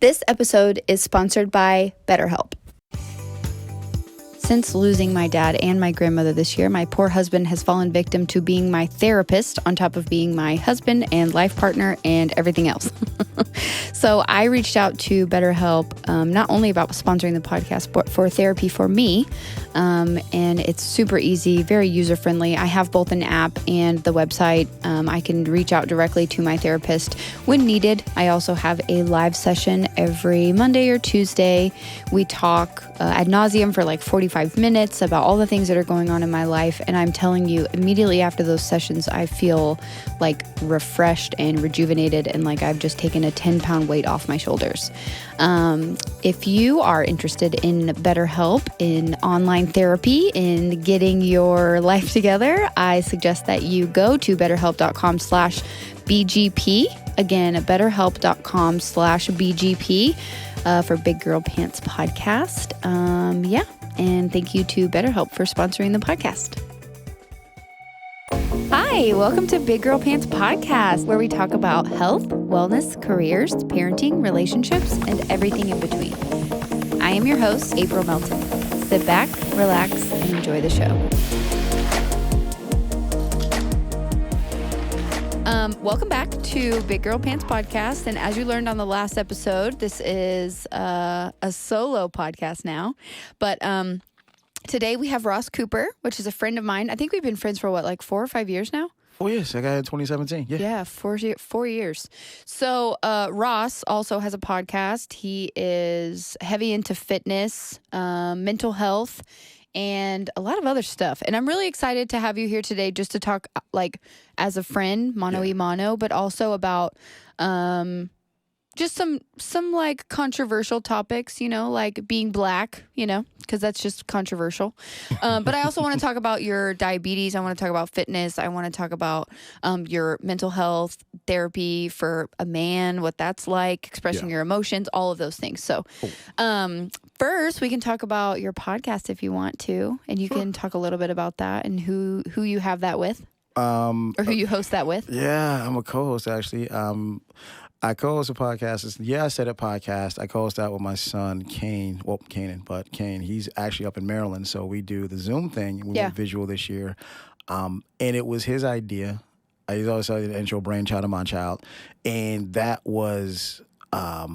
This episode is sponsored by BetterHelp. Since losing my dad and my grandmother this year, my poor husband has fallen victim to being my therapist on top of being my husband and life partner and everything else. So I reached out to BetterHelp, not only about sponsoring the podcast, but for therapy for me. And it's super easy, very user-friendly. I have both an app and the website. I can reach out directly to my therapist when needed. I also have a live session every Monday or Tuesday. We talk ad nauseum for like 45 minutes about all the things that are going on in my life. And I'm telling you, immediately after those sessions, I feel like refreshed and rejuvenated and like I've just taken a 10-pound weight off my shoulders. If you are interested in BetterHelp, in online therapy, in getting your life together, I suggest that you go to betterhelp.com/BGP. Again, betterhelp.com/BGP for Big Girl Pants Podcast. And thank you to BetterHelp for sponsoring the podcast. Hi, welcome to Big Girl Pants Podcast, where we talk about health, wellness, careers, parenting, relationships, and everything in between. I am your host, April Melton. Sit back, relax, and enjoy the show. Welcome back to Big Girl Pants Podcast. And as you learned on the last episode, this is a solo podcast now. But today we have Ross Cooper, which is a friend of mine. I think we've been friends for like 4 or 5 years now? 4 years. I got it in 2017. Yeah, 4 years. So Ross also has a podcast. He is heavy into fitness, mental health, and a lot of other stuff. And I'm really excited to have you here today just to talk like as a friend, mano y mano, but also about just some like controversial topics, you know, like being black, you know, because that's just controversial. But I also want to talk about your diabetes. I want to talk about fitness. I want to talk about your mental health, therapy for a man, what that's like, expressing your emotions, all of those things. So first, we can talk about your podcast if you want to, and you can talk a little bit about that and who you have that with, or who you host that with. Yeah, I'm a co-host, actually. I co-host a podcast. I said a podcast. I co-host that with my son, Kane. Well, Kane. He's actually up in Maryland, so we do the Zoom thing. We went visual this year, and it was his idea. He's always said the intro brainchild of my child, and it was a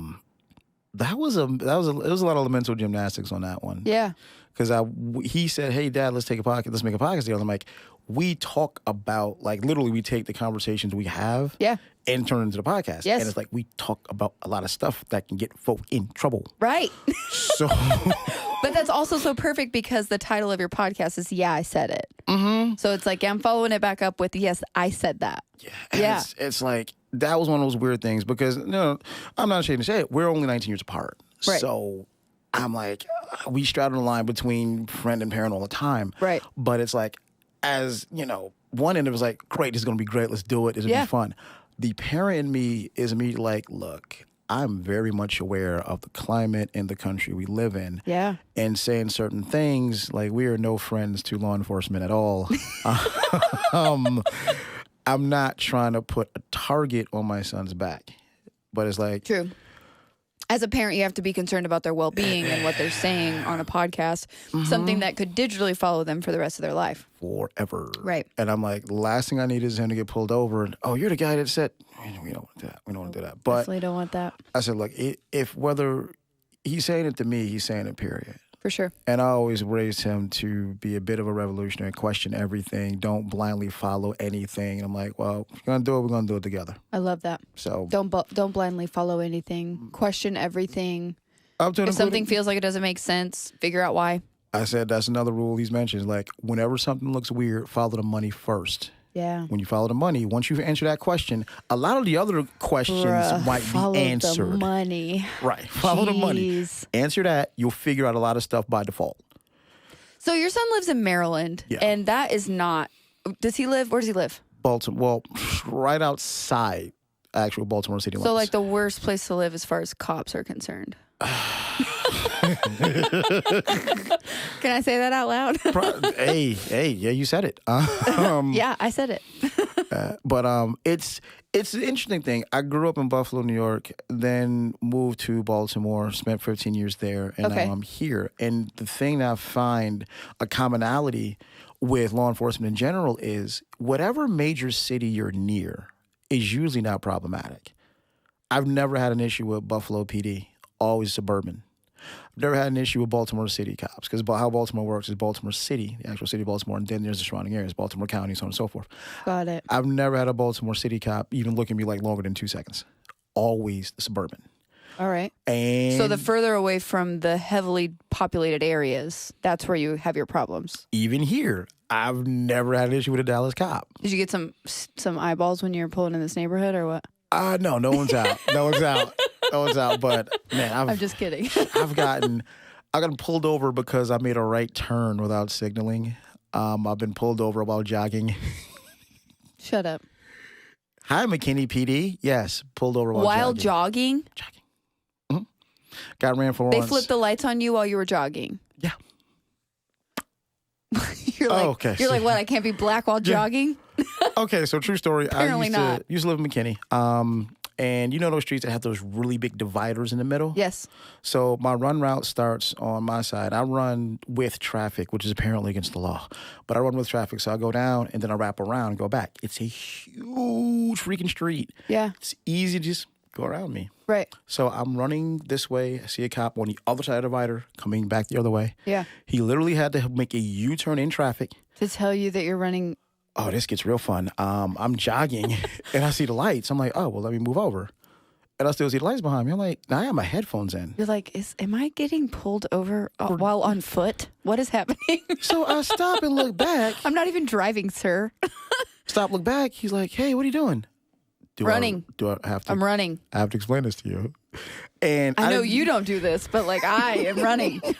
lot of mental gymnastics on that one. Yeah, because he said, "Hey, Dad, let's make a podcast together." I'm like, we talk about, like, literally we take the conversations we have and turn it into the podcast. Yes. And it's like we talk about a lot of stuff that can get folk in trouble. Right. So, but that's also so perfect because the title of your podcast is "Yeah, I Said It." Mm-hmm. So it's like I'm following it back up with "Yes, I said that." Yeah. It's like that was one of those weird things because I'm not ashamed to say it. We're only 19 years apart. Right. So I'm like, we straddle the line between friend and parent all the time. Right. But it's like, as, one end it was like, great, this is going to be great, let's do it, this will be fun. The parent in me is immediately like, look, I'm very much aware of the climate in the country we live in. Yeah. And saying certain things, like we are no friends to law enforcement at all. I'm not trying to put a target on my son's back. But it's like... True. As a parent, you have to be concerned about their well-being and what they're saying on a podcast, something that could digitally follow them for the rest of their life. Forever. Right. And I'm like, the last thing I need is him to get pulled over. And, you're the guy that said, we don't want to do that. We don't want to do that. But definitely don't want that. I said, look, if whether he's saying it to me, he's saying it, period. For sure. And I always raised him to be a bit of a revolutionary, question everything, don't blindly follow anything. And I'm like, well, if you're going to do it, we're going to do it together. I love that. So don't blindly follow anything. Question everything. If something feels like it doesn't make sense, figure out why. I said that's another rule he's mentioned. Like, whenever something looks weird, follow the money first. Yeah. When you follow the money, once you've answered that question, a lot of the other questions might be answered. Follow the money. Right. Follow the money. Answer that. You'll figure out a lot of stuff by default. So your son lives in Maryland, and that is not... Where does he live? Baltimore. Well, right outside actual Baltimore city limits. So like the worst place to live as far as cops are concerned. Can I say that out loud? Hey, yeah, you said it. Yeah, I said it. But it's an interesting thing. I grew up in Buffalo, New York, then moved to Baltimore, spent 15 years there, and now I'm here. And the thing that I find a commonality with law enforcement in general is whatever major city you're near is usually not problematic. I've never had an issue with Buffalo PD, always suburban. I've never had an issue with Baltimore City cops because how Baltimore works is Baltimore City, the actual city of Baltimore, and then there's the surrounding areas, Baltimore County, so on and so forth. Got it. I've never had a Baltimore City cop even look at me like longer than 2 seconds. Always the suburban. All right. And so the further away from the heavily populated areas, that's where you have your problems. Even here, I've never had an issue with a Dallas cop. Did you get some eyeballs when you were pulling in this neighborhood or what? No one's out. No one's out. No one's out. But man, I'm just kidding. I've gotten pulled over because I made a right turn without signaling. I've been pulled over while jogging. Shut up. Hi, McKinney PD. Yes, pulled over while jogging. Jogging. Mm-hmm. Got ran for They once. flipped the lights on you while you were jogging. Yeah. You're like, okay. You're like, what? I can't be black while jogging? Okay, so true story. Apparently I used to live in McKinney. And you know those streets that have those really big dividers in the middle? Yes. So my run route starts on my side. I run with traffic, which is apparently against the law. But I run with traffic, so I go down and then I wrap around and go back. It's a huge freaking street. Yeah. It's easy to just go around me. Right. So I'm running this way. I see a cop on the other side of the divider coming back the other way. Yeah. He literally had to make a U-turn in traffic. To tell you that you're running. Oh, this gets real fun. I'm jogging and I see the lights. I'm like, oh, well, let me move over. And I still see the lights behind me. I'm like, now I have my headphones in. You're like, am I getting pulled over while on foot? What is happening? So I stop and look back. I'm not even driving, sir. Stop, look back. He's like, hey, what are you doing? Running. Do I have to? I'm running. I have to explain this to you. And I know you don't do this, but like I am running. And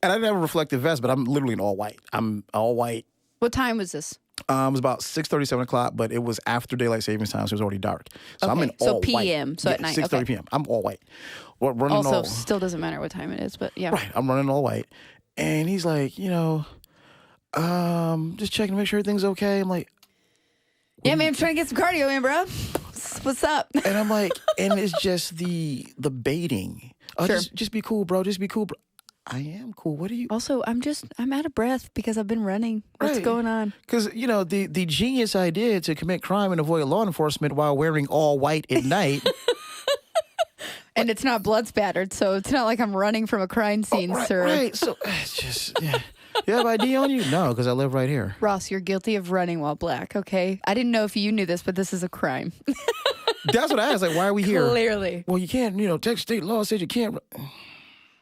I didn't have a reflective vest, but I'm literally in all white. I'm all white. What time was this? It was about 6:30, 7 o'clock, but it was after daylight savings time, so it was already dark. So I'm in all PM, white. so at night. 6:30 p.m. I'm all white. Running Also, still doesn't matter what time it is, but yeah. Right, I'm running all white. And he's like, just checking to make sure everything's okay. I'm like, yeah, man, I'm trying to get some cardio in, bro. What's up? And I'm like, and it's just the baiting. Oh, Sure. just be cool, bro. Just be cool, bro. I am cool. What are you? Also, I'm out of breath because I've been running. What's Right. going on? Because, the genius idea to commit crime and avoid law enforcement while wearing all white at night. And it's not blood spattered, so it's not like I'm running from a crime scene, sir. Right. So it's just, yeah. You have ID on you? No, because I live right here. Ross, you're guilty of running while black, okay? I didn't know if you knew this, but this is a crime. That's what I asked. Like, why are we here? Clearly. Well, you can't, Texas state law says you can't.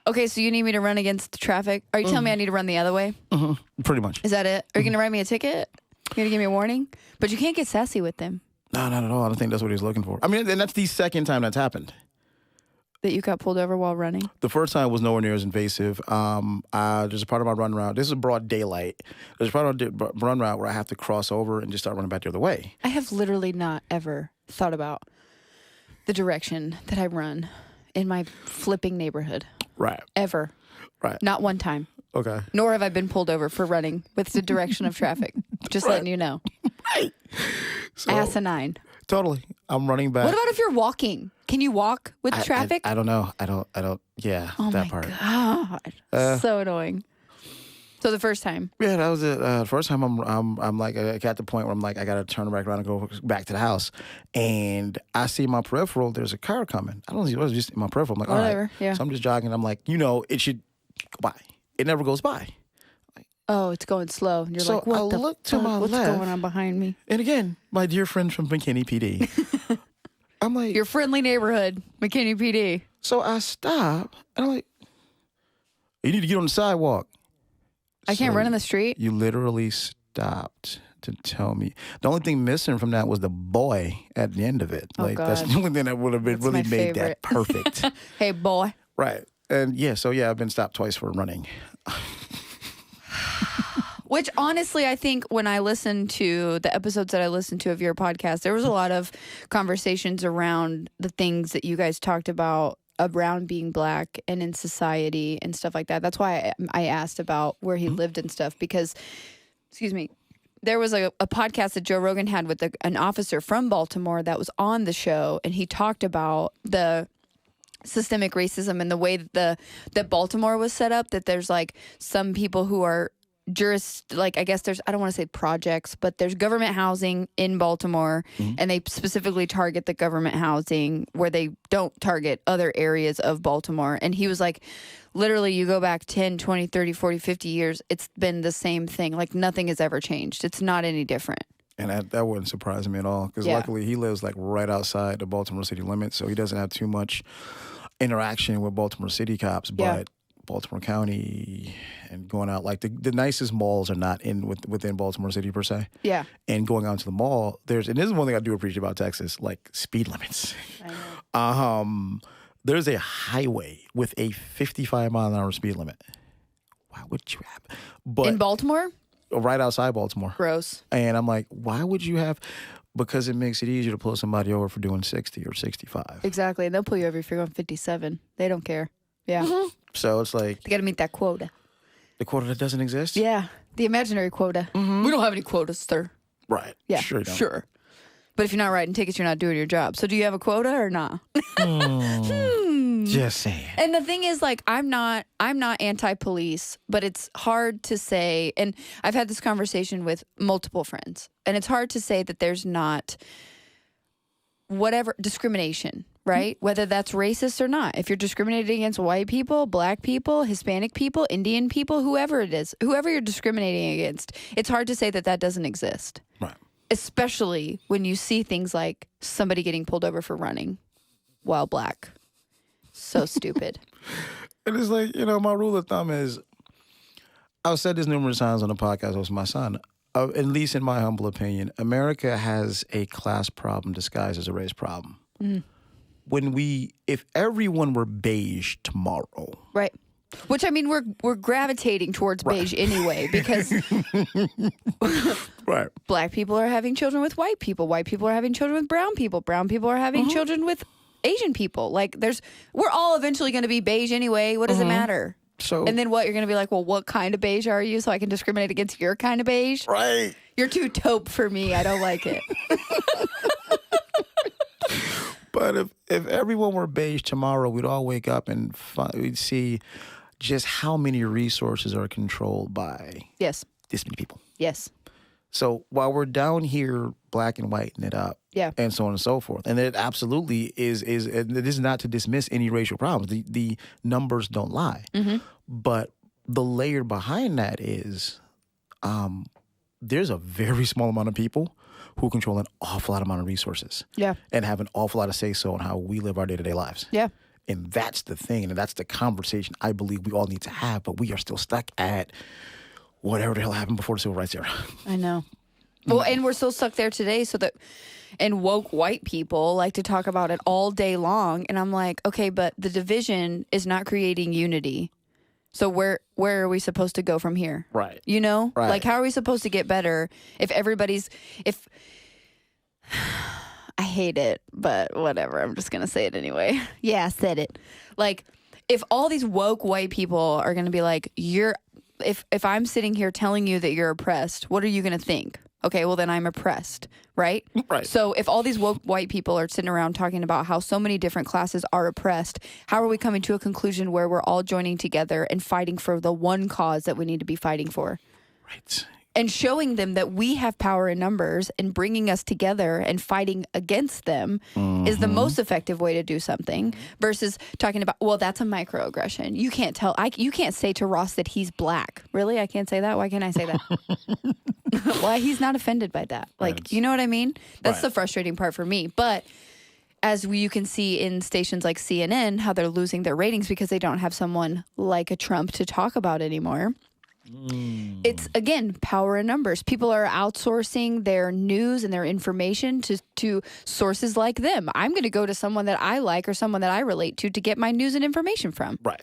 Okay, so you need me to run against the traffic? Are you telling me I need to run the other way? Mm-hmm. Pretty much. Is that it? Are you going to write me a ticket? You going to give me a warning? But you can't get sassy with them. No, not at all. I don't think that's what he was looking for. I mean, and that's the second time that's happened. That you got pulled over while running? The first time was nowhere near as invasive. There's a part of my run route. This is broad daylight. There's a part of the run route where I have to cross over and just start running back the other way. I have literally not ever thought about the direction that I run in my flipping neighborhood. Right. Ever. Right. Not one time. Okay. Nor have I been pulled over for running with the direction of traffic. Just letting you know. Right. So, Asinine. Totally. I'm running back. What about if you're walking? Can you walk with traffic? I don't know. I don't. Yeah, oh that my part. God. So annoying. So the first time. Yeah, that was it. First time I'm like, I got to the point where I'm like, I got to turn back around and go back to the house. And I see my peripheral, there's a car coming. I don't know, it was just in my peripheral. I'm like, whatever, all right. yeah. So I'm just jogging. I'm like, it should go by. It never goes by. Oh, it's going slow. And you're so like, what I the look to fuck? my What's left. going on behind me? And again, my dear friend from McKinney PD. I'm like, Your friendly neighborhood, McKinney PD. So I stop, and I'm like, you need to get on the sidewalk. I can't run in the street? You literally stopped to tell me. The only thing missing from that was the boy at the end of it. Oh, like God. That's the only thing that would have been really made that perfect. Hey, boy. Right. And I've been stopped twice for running. Which honestly, I think when I listened to the episodes that I listened to of your podcast, there was a lot of conversations around the things that you guys talked about around being black and in society and stuff like that. That's why I asked about where he lived and stuff because, excuse me, there was a podcast that Joe Rogan had with an officer from Baltimore that was on the show, and he talked about the systemic racism and the way that Baltimore was set up, that there's like some people who are I guess there's, I don't want to say projects, but there's government housing in Baltimore, and they specifically target the government housing where they don't target other areas of Baltimore. And he was like, literally, you go back 10, 20, 30, 40, 50 years, it's been the same thing. Like nothing has ever changed. It's not any different. And that wouldn't surprise me at all, because luckily he lives like right outside the Baltimore city limits, so he doesn't have too much interaction with Baltimore city cops. But Baltimore County and going out, like the nicest malls are not within Baltimore City per se. Yeah. And going out to the mall, and this is one thing I do appreciate about Texas, like speed limits. I know. There's a highway with a 55-mile-an-hour speed limit. Why would you have? But in Baltimore? Right outside Baltimore. Gross. And I'm like, why would you have? Because it makes it easier to pull somebody over for doing 60 or 65. Exactly. And they'll pull you over if you're going 57. They don't care. Yeah. So it's like, they got to meet that quota. The quota that doesn't exist? Yeah. The imaginary quota. We don't have any quotas, sir. Right. Yeah. Sure. Sure. But if you're not writing tickets, you're not doing your job. So do you have a quota or not? Just saying. And the thing is, like, I'm not anti-police, but it's hard to say, and I've had this conversation with multiple friends, and it's hard to say that there's not whatever discrimination, right? Whether that's racist or not. If you're discriminating against white people, black people, Hispanic people, Indian people, whoever it is, whoever you're discriminating against, it's hard to say that that doesn't exist. Right. Especially when you see things like somebody getting pulled over for running while black. So stupid. And it's like, my rule of thumb is, I've said this numerous times on the podcast with my son, at least in my humble opinion, America has a class problem disguised as a race problem. If everyone were beige tomorrow. Right. Which, I mean, we're gravitating towards beige anyway, because black people are having children with white people are having children with brown people are having children with Asian people. Like, we're all eventually going to be beige anyway. What does it matter? So, and then what? You're going to be like, well, what kind of beige are you, so I can discriminate against your kind of beige? Right. You're too taupe for me. I don't like it. But if everyone were beige tomorrow, we'd all wake up and we'd see just how many resources are controlled by this many people. Yes. So while we're down here black and whiting it up, and so on and so forth, and it absolutely is it is not to dismiss any racial problems. The numbers don't lie. But the layer behind that is there's a very small amount of people who control an awful lot amount of resources. Yeah. And have an awful lot of say-so on how we live our day-to-day lives. Yeah. And that's the thing, and that's the conversation I believe we all need to have, but we are still stuck at whatever the hell happened before the Civil Rights era. I know. Well, and we're still stuck there today, and woke white people like to talk about it all day long, and I'm like, okay, but the division is not creating unity. So where are we supposed to go from here? Right. Right. Like, how are we supposed to get better if I hate it, but whatever. I'm just going to say it anyway. Yeah, I said it. Like, if all these woke white people are going to be like, if I'm sitting here telling you that you're oppressed, what are you going to think? Okay, well, then I'm oppressed, right? Right. So if all these woke white people are sitting around talking about how so many different classes are oppressed, how are we coming to a conclusion where we're all joining together and fighting for the one cause that we need to be fighting for? Right. And showing them that we have power in numbers, and bringing us together and fighting against them is the most effective way to do something, versus talking about, well, that's a microaggression. You can't you can't say to Ross that he's black. Really? I can't say that? Why can't I say that? Why? He's not offended by that. Like, you know what I mean? That's the frustrating part for me. But as you can see in stations like CNN, how they're losing their ratings because they don't have someone like a Trump to talk about anymore. It's, again, power in numbers. People are outsourcing their news and their information to sources like them. I'm going to go to someone that I like or someone that I relate to get my news and information from. Right.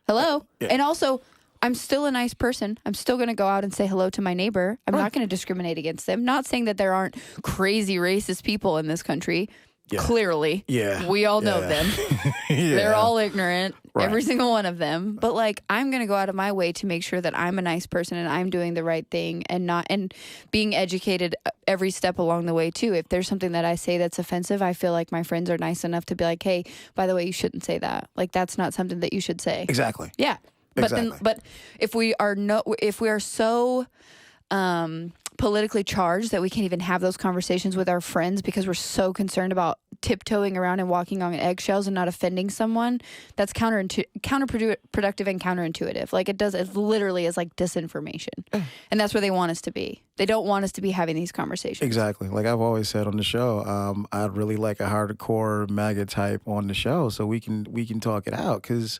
Hello? Yeah. And also, I'm still a nice person. I'm still going to go out and say hello to my neighbor. I'm not going to discriminate against them. Not saying that there aren't crazy racist people in this country. Clearly. Yeah. We all know them. They're all ignorant, every single one of them. But like, I'm going to go out of my way to make sure that I'm a nice person and I'm doing the right thing and being educated every step along the way too. If there's something that I say that's offensive, I feel like my friends are nice enough to be like, hey, by the way, you shouldn't say that. Like, that's not something that you should say. Exactly. Yeah. But if we are so politically charged that we can't even have those conversations with our friends because we're so concerned about tiptoeing around and walking on eggshells and not offending someone, that's counterproductive and counterintuitive. Like, it literally is like disinformation. And that's where they want us to be. They don't want us to be having these conversations. Exactly. Like I've always said on the show, I'd really like a hardcore MAGA type on the show so we can talk it out, because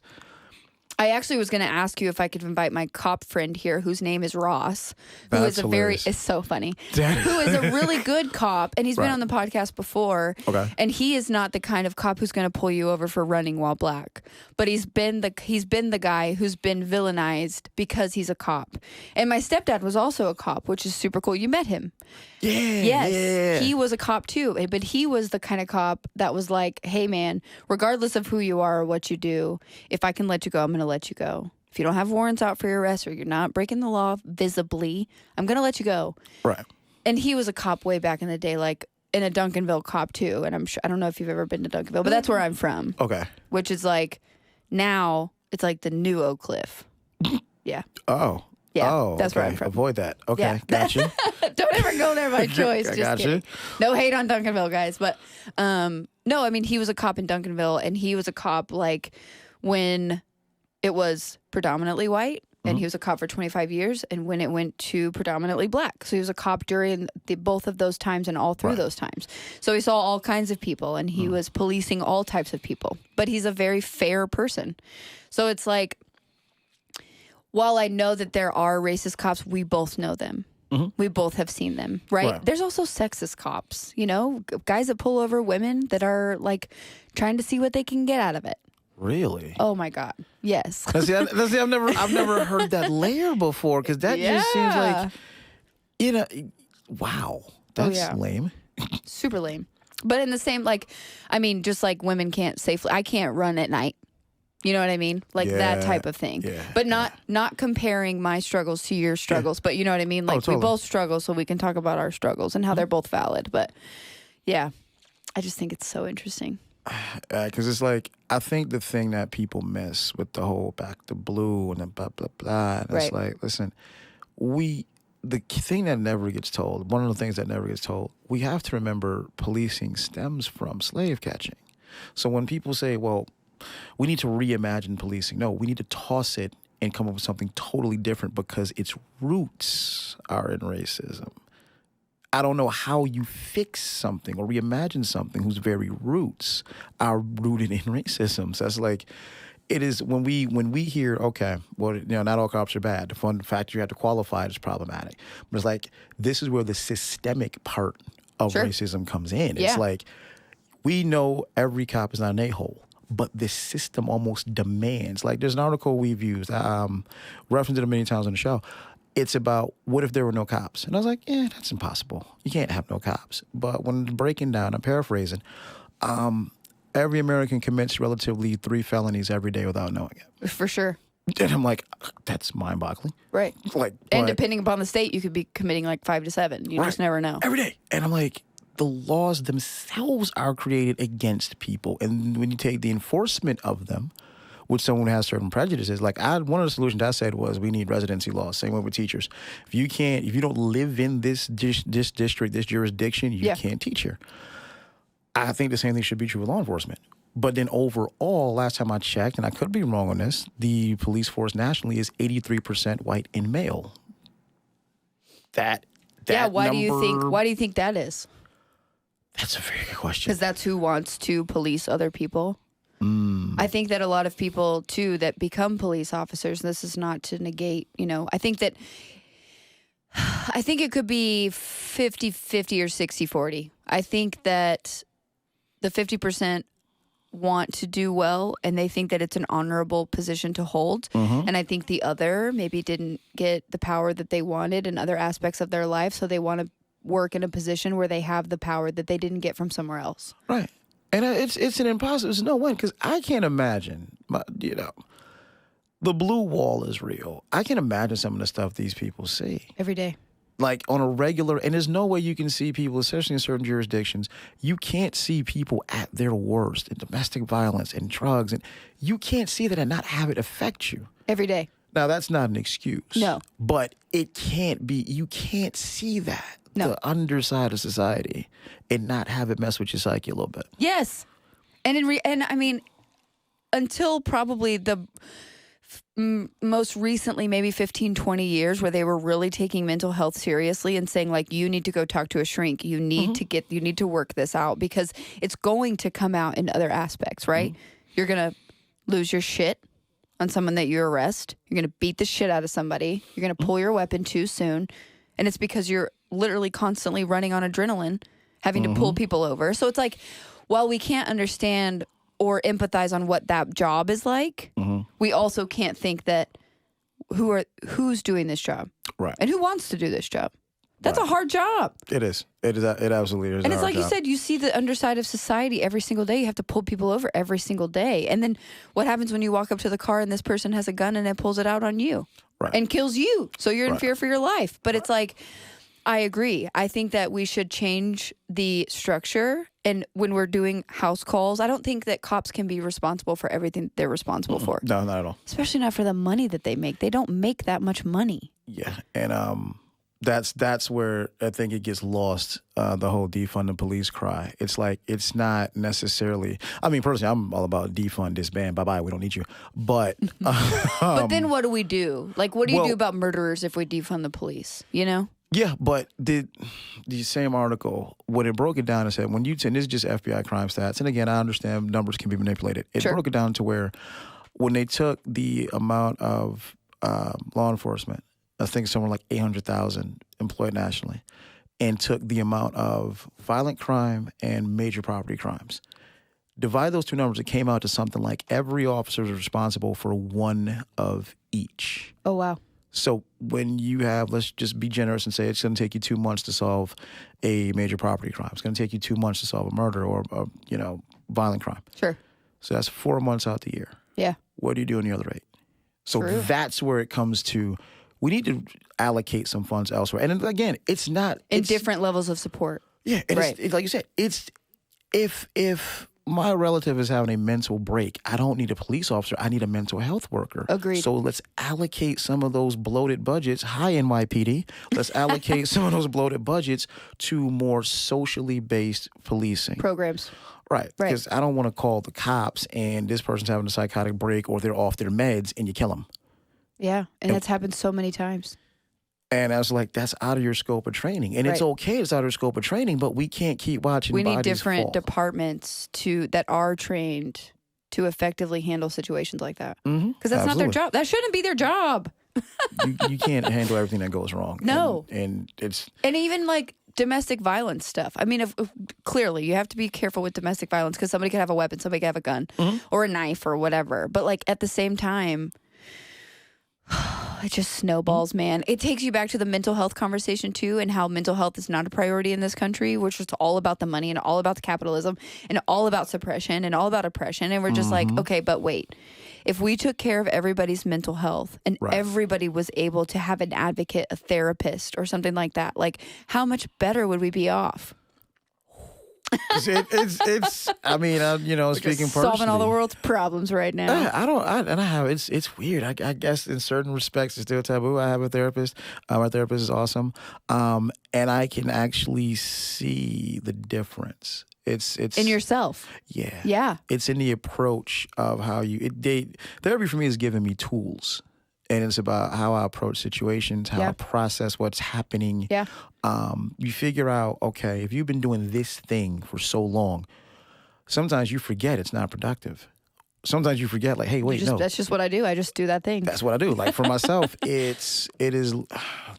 I actually was going to ask you if I could invite my cop friend here, whose name is Ross, who That's is hilarious. it's so funny, who is a really good cop, and he's been on the podcast before. Okay. And he is not the kind of cop who's going to pull you over for running while black, but he's been the guy who's been villainized because he's a cop. And my stepdad was also a cop, which is super cool. You met him. Yeah. Yes, Yeah. he was a cop too, but he was the kind of cop that was like, hey man, regardless of who you are or what you do, if I can let you go, I'm going to let you go. If you don't have warrants out for your arrest or you're not breaking the law visibly, I'm going to let you go. Right. And he was a cop way back in the day, like in a Duncanville cop too. And I don't know if you've ever been to Duncanville, but that's where I'm from. Okay. Which is like, now it's like the new Oak Cliff. Yeah. Oh. Yeah, oh, that's where okay. I'm from. Avoid that. Okay, Yeah. gotcha. Don't ever go there by choice. I Just gotcha. kidding. No hate on Duncanville, guys. But no, I mean, he was a cop in Duncanville, and he was a cop like when it was predominantly white, and he was a cop for 25 years, and when it went to predominantly black. So he was a cop during both of those times and all through those times. So he saw all kinds of people, and he was policing all types of people. But he's a very fair person. So it's like, while I know that there are racist cops, we both know them. We both have seen them, right? There's also sexist cops, guys that pull over women that are like trying to see what they can get out of it. Really? Oh my God. Yes. Now, see, I've never heard that layer before, because that just seems like, wow, that's lame. Super lame. But in the same, like, I mean, just like women can't safely, I can't run at night. You know what I mean? Like that type of thing. Yeah, but not comparing my struggles to your struggles, but you know what I mean? Like we both struggle, so we can talk about our struggles and how they're both valid. But yeah, I just think it's so interesting. Because it's like, I think the thing that people miss with the whole back to blue and then blah, blah, blah, and it's like, listen, the thing that never gets told, one of the things that never gets told, we have to remember policing stems from slave catching. So when people say, well, we need to reimagine policing. No, we need to toss it and come up with something totally different because its roots are in racism. I don't know how you fix something or reimagine something whose very roots are rooted in racism. So that's like, it is when we hear, okay, well, not all cops are bad. The fun fact you have to qualify it is problematic. But it's like, this is where the systemic part of racism comes in. It's like, we know every cop is not an a-hole. But this system almost demands, like there's an article we've used, referenced it many times on the show. It's about, what if there were no cops? And I was like, that's impossible. You can't have no cops. But when breaking down, I'm paraphrasing, every American commits relatively 3 felonies every day without knowing it. For sure. And I'm like, that's mind-boggling. Right. Like, and depending upon the state, you could be committing like 5 to 7. You just never know. Every day. And I'm like, the laws themselves are created against people. And when you take the enforcement of them, with someone who has certain prejudices, like one of the solutions I said was, we need residency laws. Same way with teachers. If you don't live in this district, this jurisdiction, you can't teach here. I think the same thing should be true with law enforcement. But then overall, last time I checked, and I could be wrong on this, the police force nationally is 83% white and male. Why do you think that is? That's a very good question. Because that's who wants to police other people. I think that a lot of people, too, that become police officers, this is not to negate, I think it could be 50-50 or 60-40. I think that the 50% want to do well, and they think that it's an honorable position to hold. And I think the other maybe didn't get the power that they wanted in other aspects of their life, so they want to work in a position where they have the power that they didn't get from somewhere else. Right. And it's an impossible, it's no win, because I can't imagine, the blue wall is real. I can imagine some of the stuff these people see. Every day. Like on a regular, and there's no way you can see people, especially in certain jurisdictions, you can't see people at their worst in domestic violence and drugs. And you can't see that and not have it affect you. Every day. Now, that's not an excuse. No. But it can't be, you can't see that, the underside of society, and not have it mess with your psyche a little bit. Yes. And I mean, until probably the most recently, maybe 15, 20 years, where they were really taking mental health seriously and saying, like, you need to go talk to a shrink. You need you need to work this out, because it's going to come out in other aspects, right? You're going to lose your shit on someone that you arrest. You're going to beat the shit out of somebody. You're going to pull your weapon too soon. And it's because you're literally constantly running on adrenaline, having to pull people over. So it's like, while we can't understand or empathize on what that job is like, we also can't think that who's doing this job, right? And who wants to do this job. That's a hard job. It is. It absolutely is. And it's like you said, you see the underside of society every single day. You have to pull people over every single day. And then what happens when you walk up to the car and this person has a gun and it pulls it out on you and kills you? So you're in fear for your life. But it's like, I agree. I think that we should change the structure. And when we're doing house calls, I don't think that cops can be responsible for everything they're responsible for. No, not at all. Especially not for the money that they make. They don't make that much money. Yeah. And that's where I think it gets lost, the whole defund the police cry. It's like, it's not necessarily, I mean, personally, I'm all about defund, disband, bye-bye, we don't need you. But but then what do we do? Like, what do you do about murderers if we defund the police, you know? Yeah, but the same article, when it broke it down, it said, and this is just FBI crime stats, and again, I understand numbers can be manipulated. It broke it down to where when they took the amount of law enforcement, I think somewhere like 800,000 employed nationally, and took the amount of violent crime and major property crimes, divide those two numbers, it came out to something like every officer is responsible for one of each. Oh, wow. So when you have, let's just be generous and say it's going to take you 2 months to solve a major property crime. It's going to take you 2 months to solve a murder or violent crime. Sure. So that's 4 months out the year. Yeah. What do you do in the other 8? So that's where it comes to, we need to allocate some funds elsewhere. And again, it's not... It's different levels of support. Yeah. It's like you said, it's if my relative is having a mental break, I don't need a police officer. I need a mental health worker. Agreed. So let's allocate some of those bloated budgets. Hi, NYPD. Let's allocate some of those bloated budgets to more socially based policing programs. Right. Because I don't want to call the cops and this person's having a psychotic break or they're off their meds and you kill them. Yeah. And that's happened so many times. And I was like, that's out of your scope of training. And it's okay, it's out of your scope of training, but we can't keep watching bodies fall. We need different departments that are trained to effectively handle situations like that. Because that's not their job. That shouldn't be their job. you can't handle everything that goes wrong. No. And even like domestic violence stuff. I mean, clearly you have to be careful with domestic violence because somebody could have a weapon, somebody could have a gun or a knife or whatever. But like at the same time... It just snowballs, man. It takes you back to the mental health conversation, too, and how mental health is not a priority in this country, which is all about the money and all about the capitalism and all about suppression and all about oppression. And we're just like, okay, but wait. If we took care of everybody's mental health and everybody was able to have an advocate, a therapist, or something like that, like how much better would we be off? It's I mean, speaking personally, solving all the world's problems right now. It's weird. I guess in certain respects, it's still taboo. I have a therapist. My therapist is awesome. And I can actually see the difference. It's in yourself. Yeah. Yeah. It's in the approach of how therapy for me is giving me tools. And it's about how I approach situations, how I process what's happening. Yeah. You figure out, okay, if you've been doing this thing for so long, sometimes you forget it's not productive. Sometimes you forget, like, hey, wait, no. That's just what I do. I just do that thing. That's what I do. Like for myself, it is,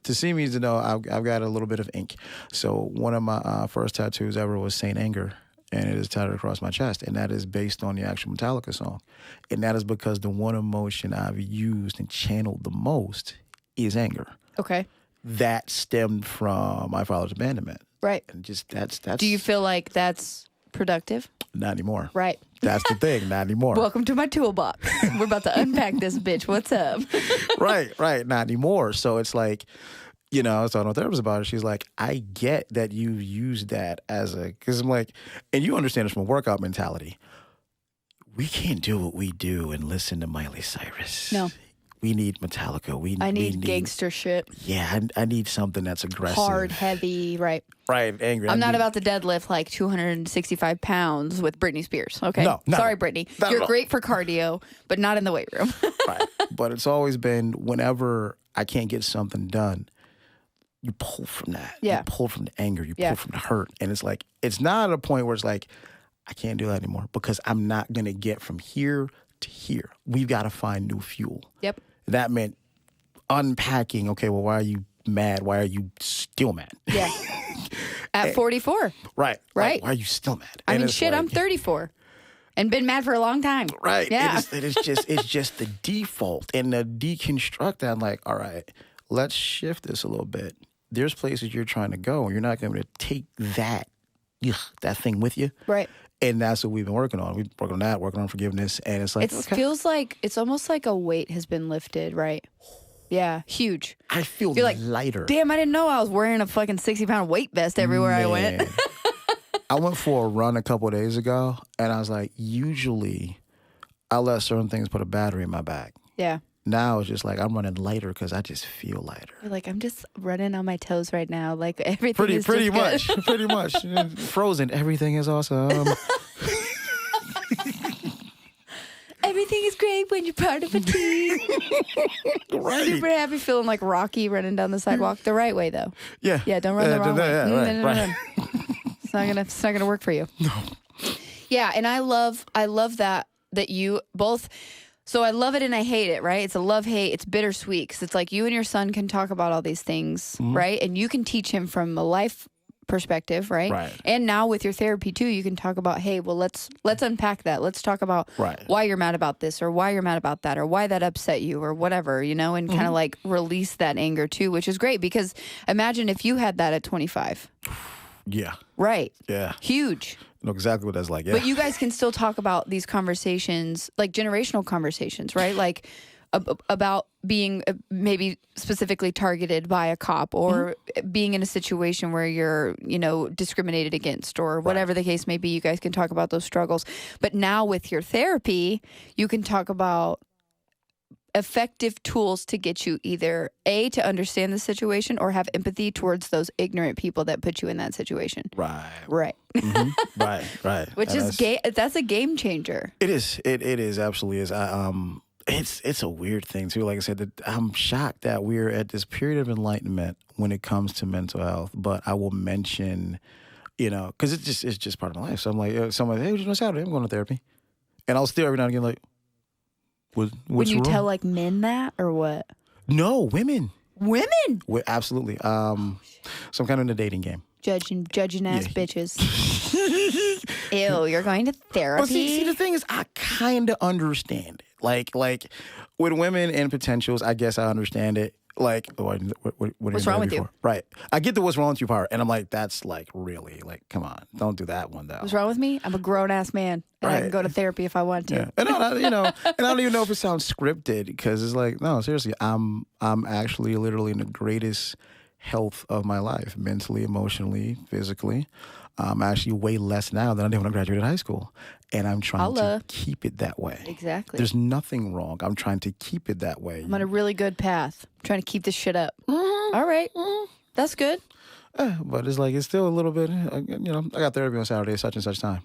to see me to know I've got a little bit of ink. So one of my first tattoos ever was Saint Anger. And it is tattooed across my chest. And that is based on the actual Metallica song. And that is because the one emotion I've used and channeled the most is anger. Okay. that stemmed from my father's abandonment. Right. And just that's. Do you feel like that's productive? Not anymore. Right. That's the thing. Not anymore. Welcome to my toolbox. We're about to unpack this bitch. What's up? Right. Not anymore. So it's like, you know, I was talking to a therapist about it. She's like, I get that you use that as because I'm like, and you understand this from a workout mentality. We can't do what we do and listen to Miley Cyrus. No. We need Metallica. I need gangster shit. Yeah, I need something that's aggressive. Hard, heavy, right. Right, angry. I'm not about to deadlift like 265 pounds with Britney Spears, okay? No. Sorry, Britney. You're great for cardio, but not in the weight room. Right. But it's always been whenever I can't get something done, you pull from that. Yeah. You pull from the anger. You pull from the hurt. And it's like, it's not at a point where it's like, I can't do that anymore because I'm not going to get from here to here. We've got to find new fuel. Yep. That meant unpacking. Okay, well, why are you mad? Why are you still mad? Yeah. At 44. Right. Right. Why are you still mad? I mean, shit, I'm 34 and been mad for a long time. Right. Yeah. It's just the default. And to deconstruct that, I'm like, all right, let's shift this a little bit. There's places you're trying to go and you're not going to take that thing with you. Right. And that's what we've been working on. We've working on that, working on forgiveness. And it's like, it feels like it's almost like a weight has been lifted, right? Yeah, huge. I feel You're like, lighter. Damn, I didn't know I was wearing a fucking 60-pound weight vest everywhere I went. I went for a run a couple of days ago, and I was like, usually I let certain things put a battery in my back. Yeah. Now it's just like I'm running lighter because I just feel lighter. You're like, I'm just running on my toes right now. Like everything is pretty just much, pretty much. Frozen, everything is awesome. Everything is great when you're part of a team. Right. Super happy, feeling like Rocky running down the sidewalk the right way, though. Yeah. Yeah, don't run the wrong way. Yeah, right. It's not gonna work for you. No. Yeah, and I love that you both. So I love it and I hate it, right? It's a love-hate. It's bittersweet because it's like you and your son can talk about all these things, right? And you can teach him from a life perspective, right? Right. And now with your therapy too, you can talk about, hey, well, let's unpack that. Let's talk about why you're mad about this or why you're mad about that or why that upset you or whatever, you know, and kind of like release that anger too, which is great because imagine if you had that at 25. Yeah. Right. Yeah. Huge. I know exactly what that's like. Yeah. But you guys can still talk about these conversations, like generational conversations, right? Like about being maybe specifically targeted by a cop or being in a situation where you're, you know, discriminated against or whatever the case may be. You guys can talk about those struggles. But now with your therapy, you can talk about effective tools to get you either A, to understand the situation or have empathy towards those ignorant people that put you in that situation. Right. Mm-hmm. Right. Which that's a game changer. It is. It is. Absolutely is. It's a weird thing too. Like I said, that I'm shocked that we're at this period of enlightenment when it comes to mental health. But I will mention, you know, because it's just part of my life. So I'm like, someone, hey, what you doing Saturday? I'm going to therapy, and I'll still every now and again like, what's when you wrong? tell like men that or what? No, women. Women. Absolutely. So I'm kind of in the dating game. Judging ass bitches. Ew, you're going to therapy? Well, see, the thing is, I kind of understand it. Like with women and potentials, I guess I understand it. Like, what's wrong with you? Right. I get the what's wrong with you part, and I'm like, that's like really, like, come on, don't do that one though. What's wrong with me? I'm a grown ass man, and I can go to therapy if I want to. Yeah. And and I don't even know if it sounds scripted because it's like, no, seriously, I'm actually literally in the greatest health of my life, mentally, emotionally, physically. I'm actually way less now than I did when I graduated high school. And I'm trying to keep it that way. Exactly. There's nothing wrong. I'm trying to keep it that way. I'm on a really good path. I'm trying to keep this shit up. All right. That's good. But it's like, it's still a little bit, you know, I got therapy on Saturday, such and such time.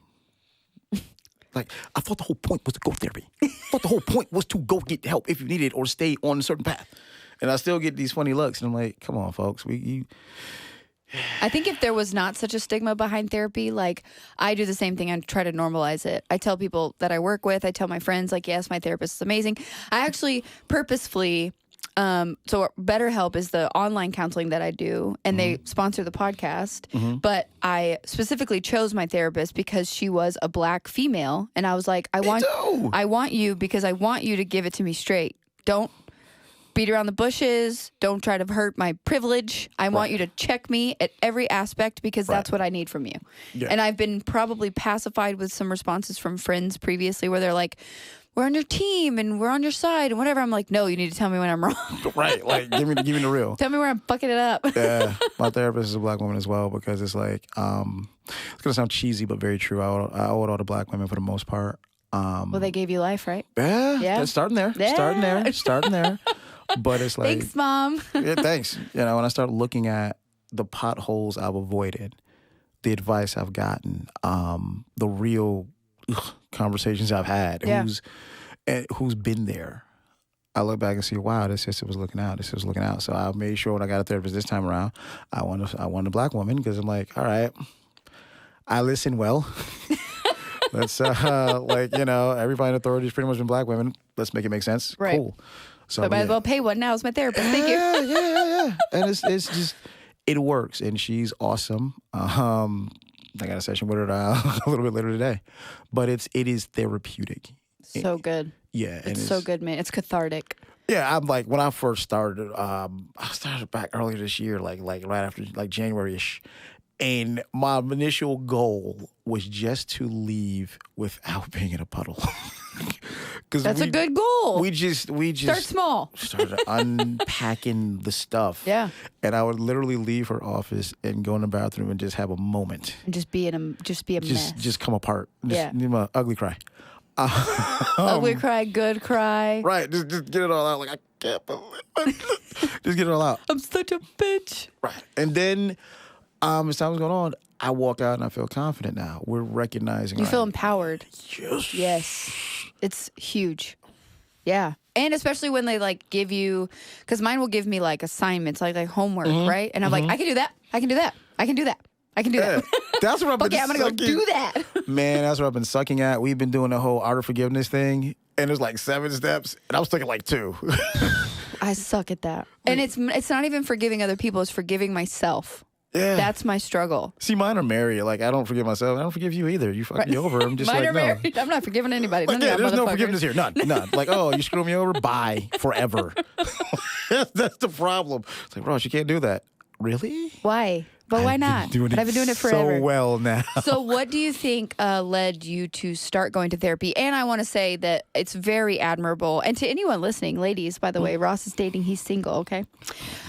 Like, I thought the whole point was to go to therapy. I thought the whole point was to go get help if you need it or stay on a certain path. And I still get these funny looks. And I'm like, come on, folks. I think if there was not such a stigma behind therapy, like I do the same thing. I try to normalize it. I tell people that I work with, I tell my friends, like, yes, my therapist is amazing. I actually purposefully, so BetterHelp is the online counseling that I do, and they sponsor the podcast. But I specifically chose my therapist because she was a Black female, and I was like, I want you because I want you to give it to me straight. Don't beat around the bushes. Don't try to hurt my privilege. I want you to check me at every aspect because that's what I need from you. Yeah. And I've been probably pacified with some responses from friends previously where they're like, we're on your team and we're on your side and whatever. I'm like, no, you need to tell me when I'm wrong. Right. Like, give me the real. Tell me where I'm fucking it up. Yeah. My therapist is a black woman as well because it's like, it's going to sound cheesy, but very true. I owe it all to black women for the most part. Well, they gave you life, right? Yeah. Starting there. Yeah. Starting there. But it's like... Thanks, Mom. Yeah, thanks. When I start looking at the potholes I've avoided, the advice I've gotten, the real conversations I've had, who's been there, I look back and see, wow, this sister was looking out. So I made sure when I got a therapist this time around, I want a black woman because I'm like, all right, I listen well. Let's, everybody in authority has pretty much been black women. Let's make it make sense. Right. Cool. So I might as well pay one now as my therapist. Thank you. Yeah. And it's just, it works. And she's awesome. I got a session with her a little bit later today. But it is therapeutic. So good. Yeah. It's so good, man. It's cathartic. Yeah, I'm like, when I first started, I started back earlier this year, like right after, like January-ish. And my initial goal was just to leave without being in a puddle. That's a good goal. We just start small. Started unpacking the stuff. Yeah. And I would literally leave her office and go in the bathroom and just have a moment. And just be a mess. Just come apart. Just ugly cry. Ugly cry, good cry. Right. Just get it all out. Like, I can't believe it. Just get it all out. I'm such a bitch. Right. And then as time was going on, I walk out and I feel confident now. We're recognizing. You feel empowered. Yes. It's huge. Yeah. And especially when they like give you, because mine will give me like assignments, like homework, right? And I'm like, I can do that. I can do that. I can do that. I can do that. That's what I've been I'm going to go do that. Man, that's what I've been sucking at. We've been doing the whole art of forgiveness thing. And there's like 7 steps. And I was taking like 2. I suck at that. And it's not even forgiving other people. It's forgiving myself. Yeah. That's my struggle. See, mine are married. Like, I don't forgive myself. I don't forgive you either. You fucked me over. I'm just mine like, are married. I'm not forgiving anybody. Like, there's no forgiveness here. None. Like, oh, you screw me over? Bye. Forever. That's the problem. It's like, Ross, you can't do that. Really? Why? But why not? I've been doing it forever. So well now. So what do you think led you to start going to therapy? And I want to say that it's very admirable. And to anyone listening, ladies, by the way, Ross is dating. He's single, okay?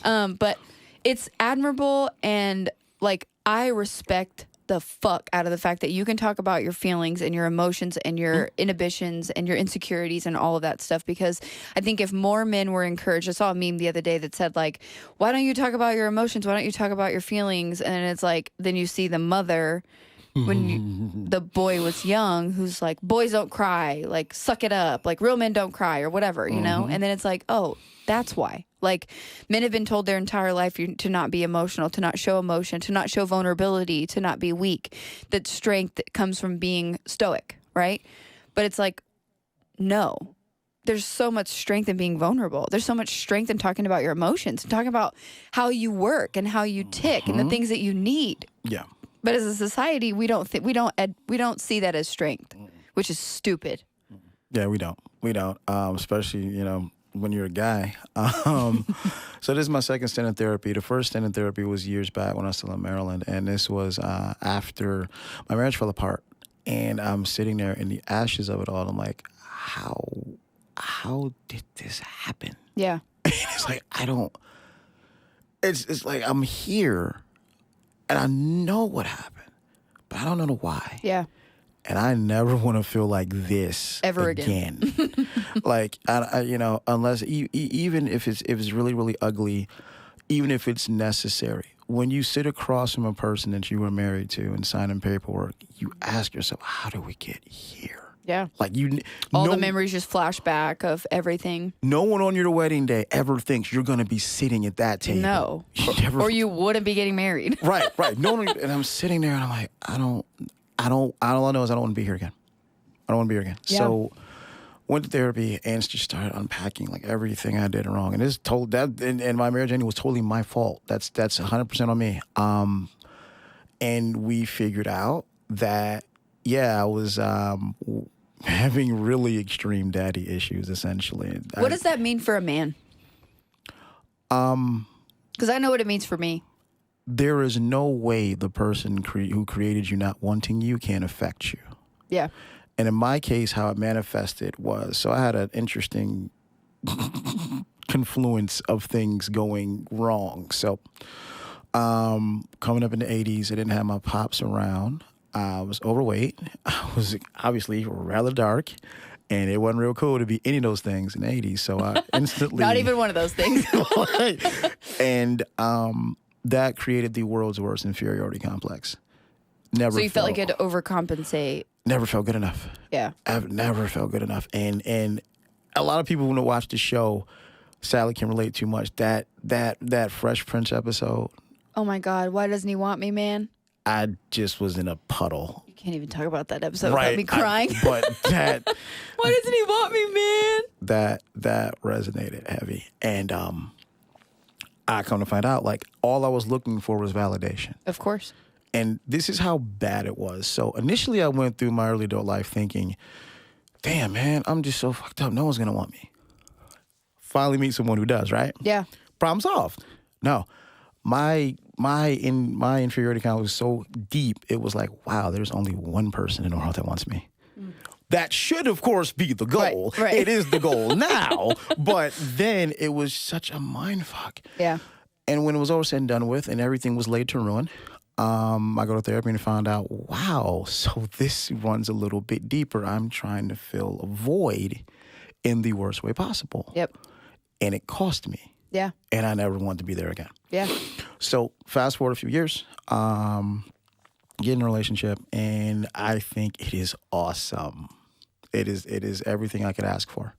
But it's admirable and, like, I respect the fuck out of the fact that you can talk about your feelings and your emotions and your inhibitions and your insecurities and all of that stuff, because I think if more men were encouraged, I saw a meme the other day that said, like, why don't you talk about your emotions? Why don't you talk about your feelings? And it's like, then you see the mother when the boy was young who's like, boys don't cry, like, suck it up, like, real men don't cry or whatever, you know? And then it's like, oh, that's why. Like, men have been told their entire life to not be emotional, to not show emotion, to not show vulnerability, to not be weak. That strength comes from being stoic, right? But it's like, no. There's so much strength in being vulnerable. There's so much strength in talking about your emotions, and talking about how you work and how you tick and the things that you need. Yeah. But as a society, we don't see that as strength, which is stupid. Yeah, we don't. Especially, when you're a guy. So this is my second stint in therapy. The first stint in therapy was years back when I was still in Maryland. And this was after my marriage fell apart. And I'm sitting there in the ashes of it all. I'm like, how did this happen? Yeah. And it's like, it's like I'm here and I know what happened, but I don't know the why. Yeah. And I never want to feel like this ever again. Like, unless even if it's really, really ugly, even if it's necessary. When you sit across from a person that you were married to and signing paperwork, you ask yourself, how did we get here? Yeah. Like all the memories just flash back of everything. No one on your wedding day ever thinks you're going to be sitting at that table. No. Or you wouldn't be getting married. Right. No one, and I'm sitting there and I'm like, all I know is I don't want to be here again. I don't want to be here again. Yeah. So went to therapy and just started unpacking like everything I did wrong. And and my marriage ending was totally my fault. That's 100% on me. And we figured out that, I was having really extreme daddy issues, essentially. What does that mean for a man? Because I know what it means for me. There is no way the person who created you not wanting you can affect you. Yeah. And in my case, how it manifested was, so I had an interesting confluence of things going wrong. So coming up in the 80s, I didn't have my pops around. I was overweight. I was obviously rather dark. And it wasn't real cool to be any of those things in the 80s. So I instantly... Not even one of those things. And that created the world's worst inferiority complex. So you felt like you had to overcompensate. Never felt good enough. Yeah. I've never felt good enough. And a lot of people who watch the show, sadly, can relate too much. That Fresh Prince episode. Oh my God, why doesn't he want me, man? I just was in a puddle. You can't even talk about that episode without me crying. But that... Why doesn't he want me, man? That resonated heavy. And I come to find out, like, all I was looking for was validation. Of course. And this is how bad it was. So initially I went through my early adult life thinking, damn, man, I'm just so fucked up. No one's going to want me. Finally meet someone who does, right? Yeah. Problem solved. No. My inferiority complex was so deep, it was like, wow, there's only one person in the world that wants me. That should, of course, be the goal. Right. It is the goal now. But then it was such a mind fuck. Yeah. And when it was all said and done with and everything was laid to ruin, I go to therapy and found out, wow, so this runs a little bit deeper. I'm trying to fill a void in the worst way possible. Yep. And it cost me. Yeah. And I never wanted to be there again. Yeah. So fast forward a few years, get in a relationship, and I think it is awesome. It is everything I could ask for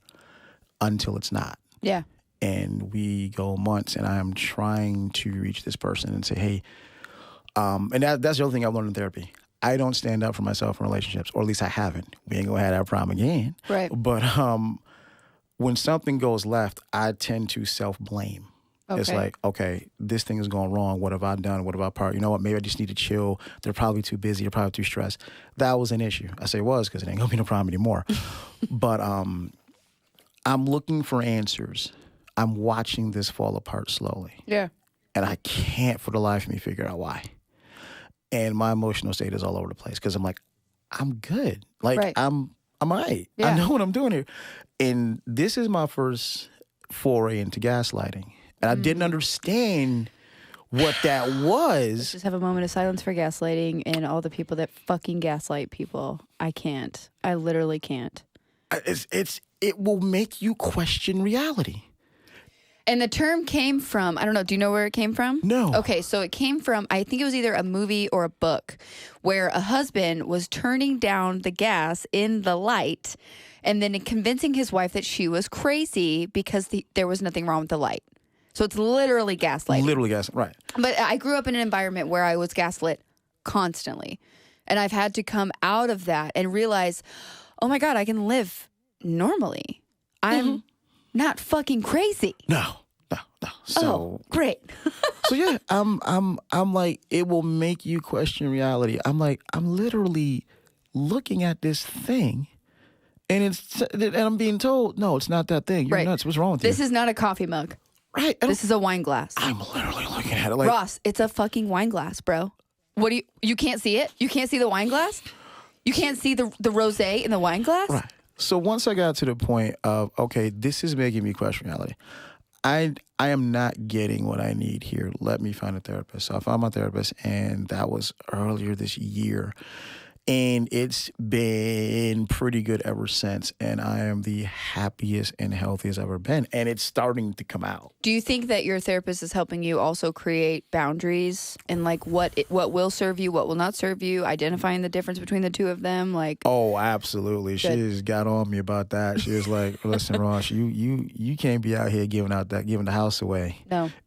until it's not. Yeah. And we go months, and I am trying to reach this person and say, hey, and that's the other thing I've learned in therapy. I don't stand up for myself in relationships, or at least I haven't. We ain't gonna have that problem again. Right. But when something goes left, I tend to self-blame. Okay. It's like, okay, this thing is going wrong. What have I done? What have I part? You know what? Maybe I just need to chill. They're probably too busy. They're probably too stressed. That was an issue. I say it was because it ain't gonna be no problem anymore. But I'm looking for answers. I'm watching this fall apart slowly. Yeah. And I can't for the life of me figure out why. And my emotional state is all over the place because I'm like, I'm good. Like, right. I'm all right. Yeah. I know what I'm doing here. And this is my first foray into gaslighting. And I didn't understand what that was. Let's just have a moment of silence for gaslighting and all the people that fucking gaslight people. I can't. I literally can't. It will make you question reality. And the term came from, I don't know, do you know where it came from? No. Okay, so it came from, I think it was either a movie or a book where a husband was turning down the gas in the light and then convincing his wife that she was crazy because there was nothing wrong with the light. So it's literally gaslighting. Literally gaslighting, right. But I grew up in an environment where I was gaslit constantly. And I've had to come out of that and realize, oh my God, I can live normally. I'm not fucking crazy. No. So great. So yeah, I'm like, it will make you question reality. I'm like, I'm literally looking at this thing, and I'm being told, no, it's not that thing. You're nuts. What's wrong with you? This is not a coffee mug. Right. This is a wine glass. I'm literally looking at it like, Ross, it's a fucking wine glass, bro. What do you can't see it? You can't see the wine glass? You can't see the rosé in the wine glass? Right. So once I got to the point of, okay, this is making me question reality. I am not getting what I need here. Let me find a therapist. So I found my therapist, and that was earlier this year. And it's been pretty good ever since. And I am the happiest and healthiest I've ever been. And it's starting to come out. Do you think that your therapist is helping you also create boundaries and like what will serve you, what will not serve you, identifying the difference between the two of them? Like, oh, absolutely. She just got on me about that. She was like, listen, Ross, you can't be out here giving the house away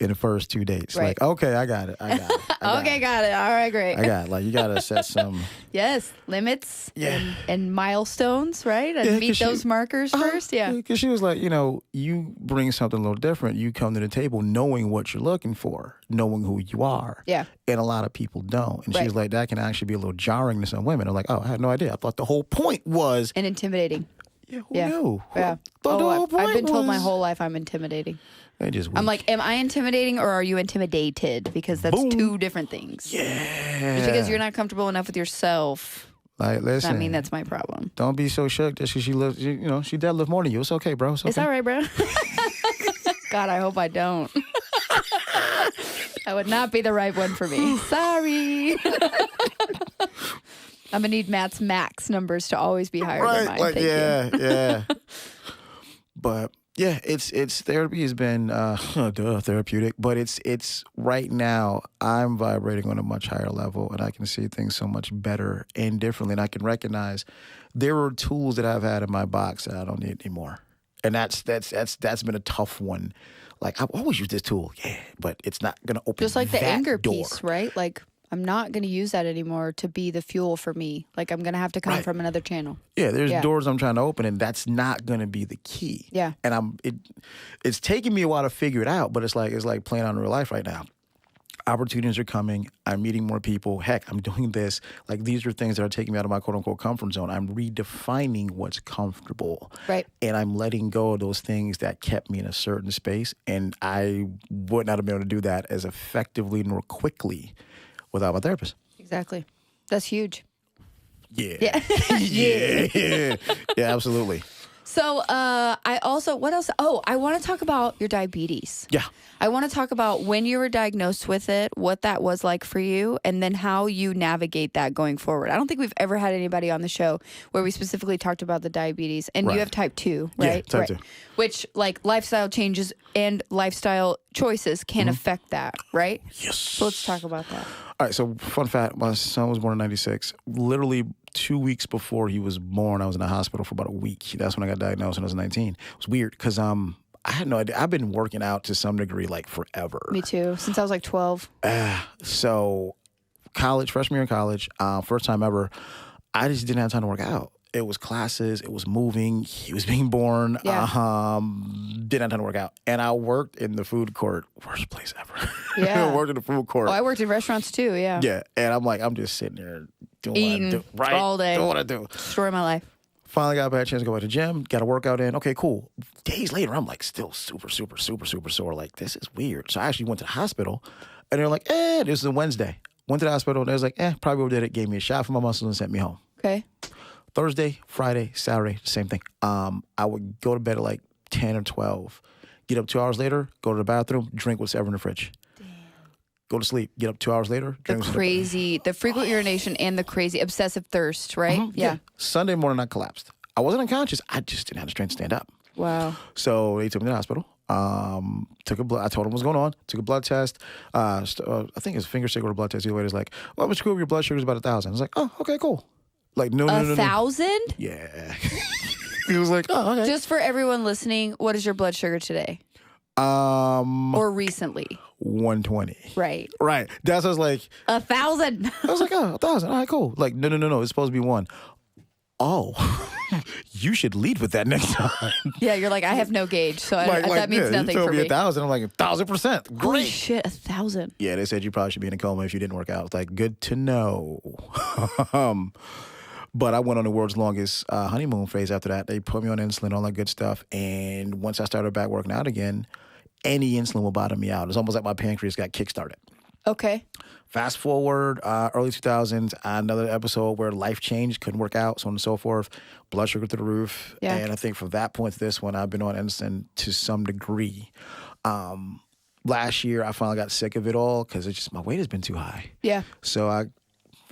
in the first 2 dates. Right. Like, okay, I got it. Got it. All right, great. I got it. Like, you got to set some... Yes, limits and milestones, right? And meet those markers first, Because she was like, you bring something a little different. You come to the table knowing what you're looking for, knowing who you are. Yeah. And a lot of people don't. And she's like, that can actually be a little jarring to some women. I'm like, oh, I had no idea. I thought the whole point was... And intimidating. Yeah, who knew? Yeah. I've been told my whole life I'm intimidating. I'm like, am I intimidating or are you intimidated? Because that's two different things. Yeah. Just because you're not comfortable enough with yourself. Like, listen. I mean, that's my problem. Don't be so shook just because she lives, she deadlift more than you. It's okay, bro. It's okay. It's all right, bro. God, I hope I don't. That would not be the right one for me. Sorry. I'm gonna need Matt's max numbers to always be higher than mine. Like, yeah. But yeah, it's therapy has been therapeutic, but it's right now I'm vibrating on a much higher level, and I can see things so much better and differently, and I can recognize there are tools that I've had in my box that I don't need anymore, and that's been a tough one. Like, I've always used this tool, but it's not gonna open just like the anger door. piece, right? Like, I'm not going to use that anymore to be the fuel for me. Like, I'm going to have to come from another channel. Yeah, there's doors I'm trying to open, and that's not going to be the key. Yeah. And it's taking me a while to figure it out, but it's like playing on real life right now. Opportunities are coming. I'm meeting more people. Heck, I'm doing this. Like, these are things that are taking me out of my quote-unquote comfort zone. I'm redefining what's comfortable. Right. And I'm letting go of those things that kept me in a certain space, and I would not have been able to do that as effectively nor quickly without my therapist. Exactly. That's huge. Yeah. Yeah, absolutely. So I also, what else? Oh, I want to talk about your diabetes. Yeah. I want to talk about when you were diagnosed with it, what that was like for you, and then how you navigate that going forward. I don't think we've ever had anybody on the show where we specifically talked about the diabetes. And you have type 2, right? Yeah, type 2. Which, like, lifestyle changes and lifestyle choices can affect that, right? Yes. So let's talk about that. All right, so fun fact, my son was born in 96. Literally 2 weeks before he was born, I was in the hospital for about a week. That's when I got diagnosed when I was 19. It was weird because I had no idea. I've been working out to some degree like forever. Me too, since I was like 12. So freshman year in college, first time ever, I just didn't have time to work out. It was classes, it was moving, he was being born, didn't have time to work out. And I worked in the food court, worst place ever. Yeah. I worked in the food court. Oh, I worked in restaurants too, yeah. Yeah, and I'm just sitting there doing Eating what I do. Right? all day. Doing what I do. Story of my life. Finally got a bad chance to go to the gym, got a workout in. Okay, cool. Days later, I'm like still super, super, super, super sore. Like, this is weird. So I actually went to the hospital, and they're like, this is a Wednesday. Went to the hospital, and they was like, probably overdid it. Gave me a shot for my muscles and sent me home. Okay. Thursday, Friday, Saturday, the same thing. I would go to bed at like 10 or 12. Get up 2 hours later, go to the bathroom, drink what's ever in the fridge. Damn. Go to sleep. Get up 2 hours later, drink the frequent urination and the crazy obsessive thirst, right? Yeah. Sunday morning, I collapsed. I wasn't unconscious. I just didn't have the strength to stand up. Wow. So they took me to the hospital. Took a blood. I told them what was going on. Took a blood test. I think his finger stick or a blood test. Either way, it's like, well, Mr. Cooper, your blood sugar is about 1,000. I was like, oh, okay, cool. Like, no. 1,000? Yeah. He was like, oh, okay. Just for everyone listening, what is your blood sugar today? Or recently? 120. Right. That's what I was like. 1,000. I was like, 1,000. All right, cool. Like, no. It's supposed to be 1. Oh, you should lead with that next time. Yeah, you're like, I have no gauge, so that means nothing for me. 1,000. I'm like, 1,000%. Great. Holy shit, 1,000. Yeah, they said you probably should be in a coma if you didn't work out. It's like, good to know. But I went on the world's longest honeymoon phase after that. They put me on insulin, all that good stuff. And once I started back working out again, any insulin will bottom me out. It's almost like my pancreas got kickstarted. Okay. Fast forward, early 2000s, another episode where life changed, couldn't work out, so on and so forth. Blood sugar through the roof. Yeah. And I think from that point to this one, I've been on insulin to some degree. Last year, I finally got sick of it all because it's just my weight has been too high. Yeah. So I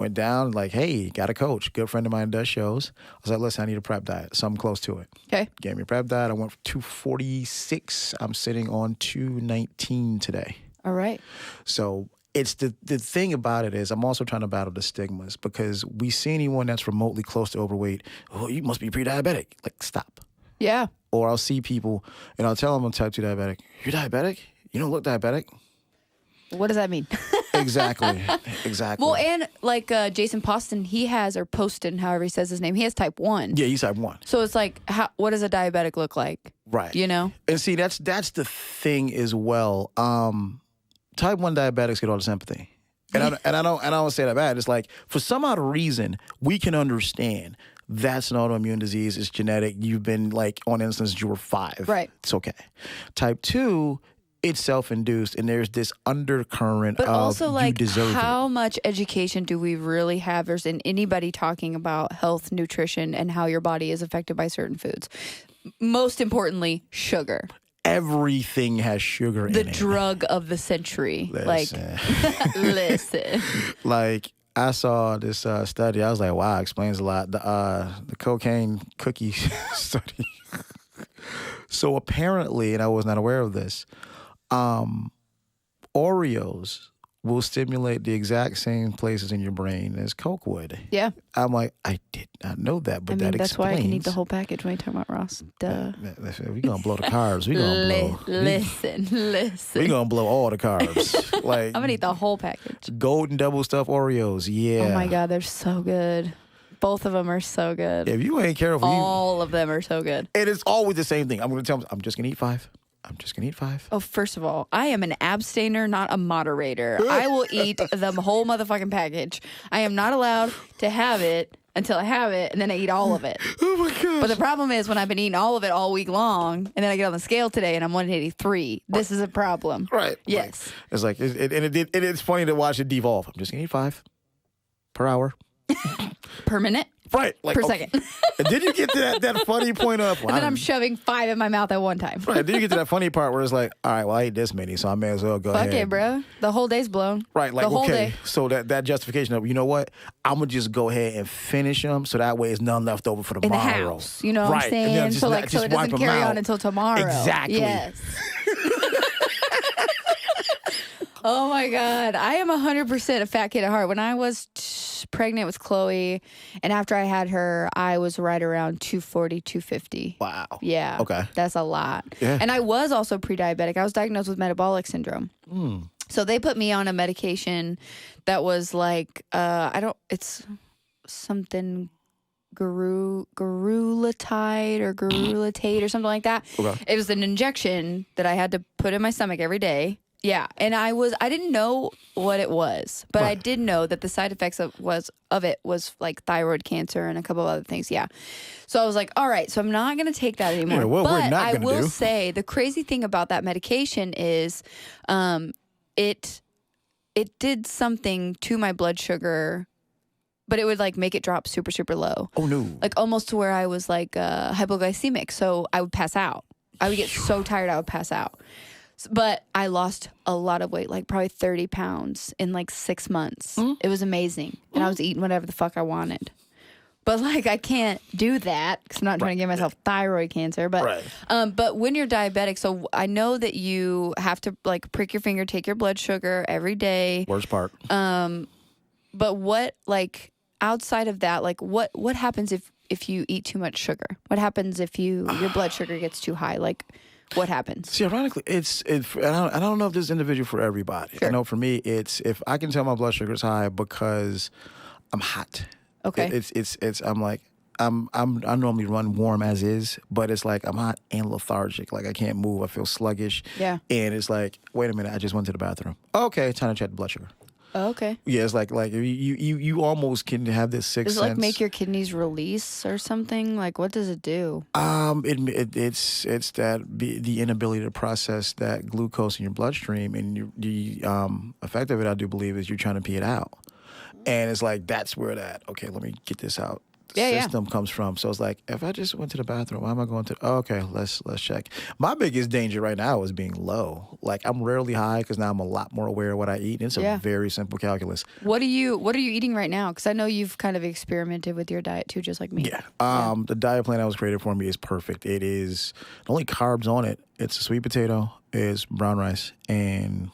went down, like, hey, got a coach. Good friend of mine does shows. I was like, listen, I need a prep diet, something close to it. Okay. Gave me a prep diet. I went from 246. I'm sitting on 219 today. All right. So it's the thing about it is I'm also trying to battle the stigmas because we see anyone that's remotely close to overweight, oh, you must be pre-diabetic. Like, stop. Yeah. Or I'll see people and I'll tell them I'm type 2 diabetic. You're diabetic? You don't look diabetic. What does that mean? Exactly. Well, and like Jason Poston, Poston, however he says his name, he has type 1. Yeah, he's type 1. So it's like, what does a diabetic look like? Right. You know? And see, that's the thing as well. Type 1 diabetics get all the sympathy. And I don't say that bad. It's like, for some odd reason, we can understand That's an autoimmune disease. It's genetic. You've been like on insulin since you were 5. Right. It's okay. Type 2, it's self-induced, and there's this undercurrent But of also, like, you deserve how it. much education do we really have? There's anybody talking about health, nutrition, and how your body is affected by certain foods. Most importantly, sugar. Everything has sugar in it. The drug of the century. Listen. Like, listen. Like, I saw this study. I was like, wow, explains a lot. The cocaine cookie study. So apparently, and I was not aware of this, Oreos will stimulate the exact same places in your brain as Coke would. Yeah. I'm like, I did not know that, but that's explains. why I can eat the whole package when you talk about Ross. Duh. We're going to blow the carbs. We're going to blow. Listen. We're going to blow all the carbs. Like, I'm going to eat the whole package. golden double stuffed Oreos. Yeah. Oh, my God. They're so good. Both of them are so good. If you ain't careful. All of them are so good. And it's always the same thing. I'm going to tell them, I'm just going to eat 5. I'm just going to eat 5. Oh, first of all, I am an abstainer, not a moderator. I will eat the whole motherfucking package. I am not allowed to have it until I have it, and then I eat all of it. Oh, my gosh. But the problem is when I've been eating all of it all week long, and then I get on the scale today, and I'm 183. This is a problem. Right. Yes. Like, it's like, it's funny to watch it devolve. I'm just going to eat 5 per hour. Per minute? Right. Like, per second. And then you get to that funny point of... And then I'm shoving 5 in my mouth at one time. Right. Then you get to that funny part where it's like, all right, well, I ate this many, so I may as well go ahead. Fuck it, bro. The whole day's blown. Right. Like, the whole okay. day. So that justification of, you know what? I'm going to just go ahead and finish them so that way it's none left over for tomorrow. In the house. You know what I'm saying? So it doesn't carry on until tomorrow. Exactly. Yes. Oh, my God. I am 100% a fat kid at heart. When I was pregnant with Chloe, and after I had her, I was right around 240, 250. Wow. Yeah. Okay. That's a lot. Yeah. And I was also pre-diabetic. I was diagnosed with metabolic syndrome. So they put me on a medication that was like, it's something Garulatide or Garulatade or something like that. Okay. It was an injection that I had to put in my stomach every day. Yeah, and I didn't know what it was, but I did know that the side effects of it was like thyroid cancer and a couple of other things. Yeah, so I was like, all right, so I'm not going to take that anymore. Yeah, well, but we're not I gonna will do. say the crazy thing about that medication is, it did something to my blood sugar, but it would like make it drop super super low. Oh no! Like almost to where I was like hypoglycemic, so I would pass out. I would get so tired I would pass out. But I lost a lot of weight, like probably 30 pounds in like 6 months. It was amazing. And I was eating whatever the fuck I wanted. But like I can't do that because I'm not trying to give myself thyroid cancer. But but when you're diabetic, so I know that you have to like prick your finger, take your blood sugar every day. Worst part. But what like outside of that, like what happens if you eat too much sugar? What happens if your blood sugar gets too high? Like what happens? See, ironically, I don't know if this is individual for everybody. Sure. I know for me, it's if I can tell my blood sugar is high because I'm hot. Okay. I normally run warm as is, but it's like I'm hot and lethargic. Like I can't move. I feel sluggish. Yeah. And it's like, wait a minute, I just went to the bathroom. Okay, time to check the blood sugar. Oh, okay. Yeah, it's like you almost can have this sixth Does it like sense. make your kidneys release or something? Like what does it do? It's the inability to process that glucose in your bloodstream, and the effect of it, I do believe, is you're trying to pee it out, and it's like that's where okay, let me get this out. System comes from. So it's like, if I just went to the bathroom, why am I going to? Oh, okay, let's check. My biggest danger right now is being low. Like I'm rarely high because now I'm a lot more aware of what I eat. And it's a very simple calculus. What are you eating right now? Because I know you've kind of experimented with your diet too, just like me. Yeah. The diet plan that was created for me is perfect. It is the only carbs on it. It's a sweet potato, is brown rice, and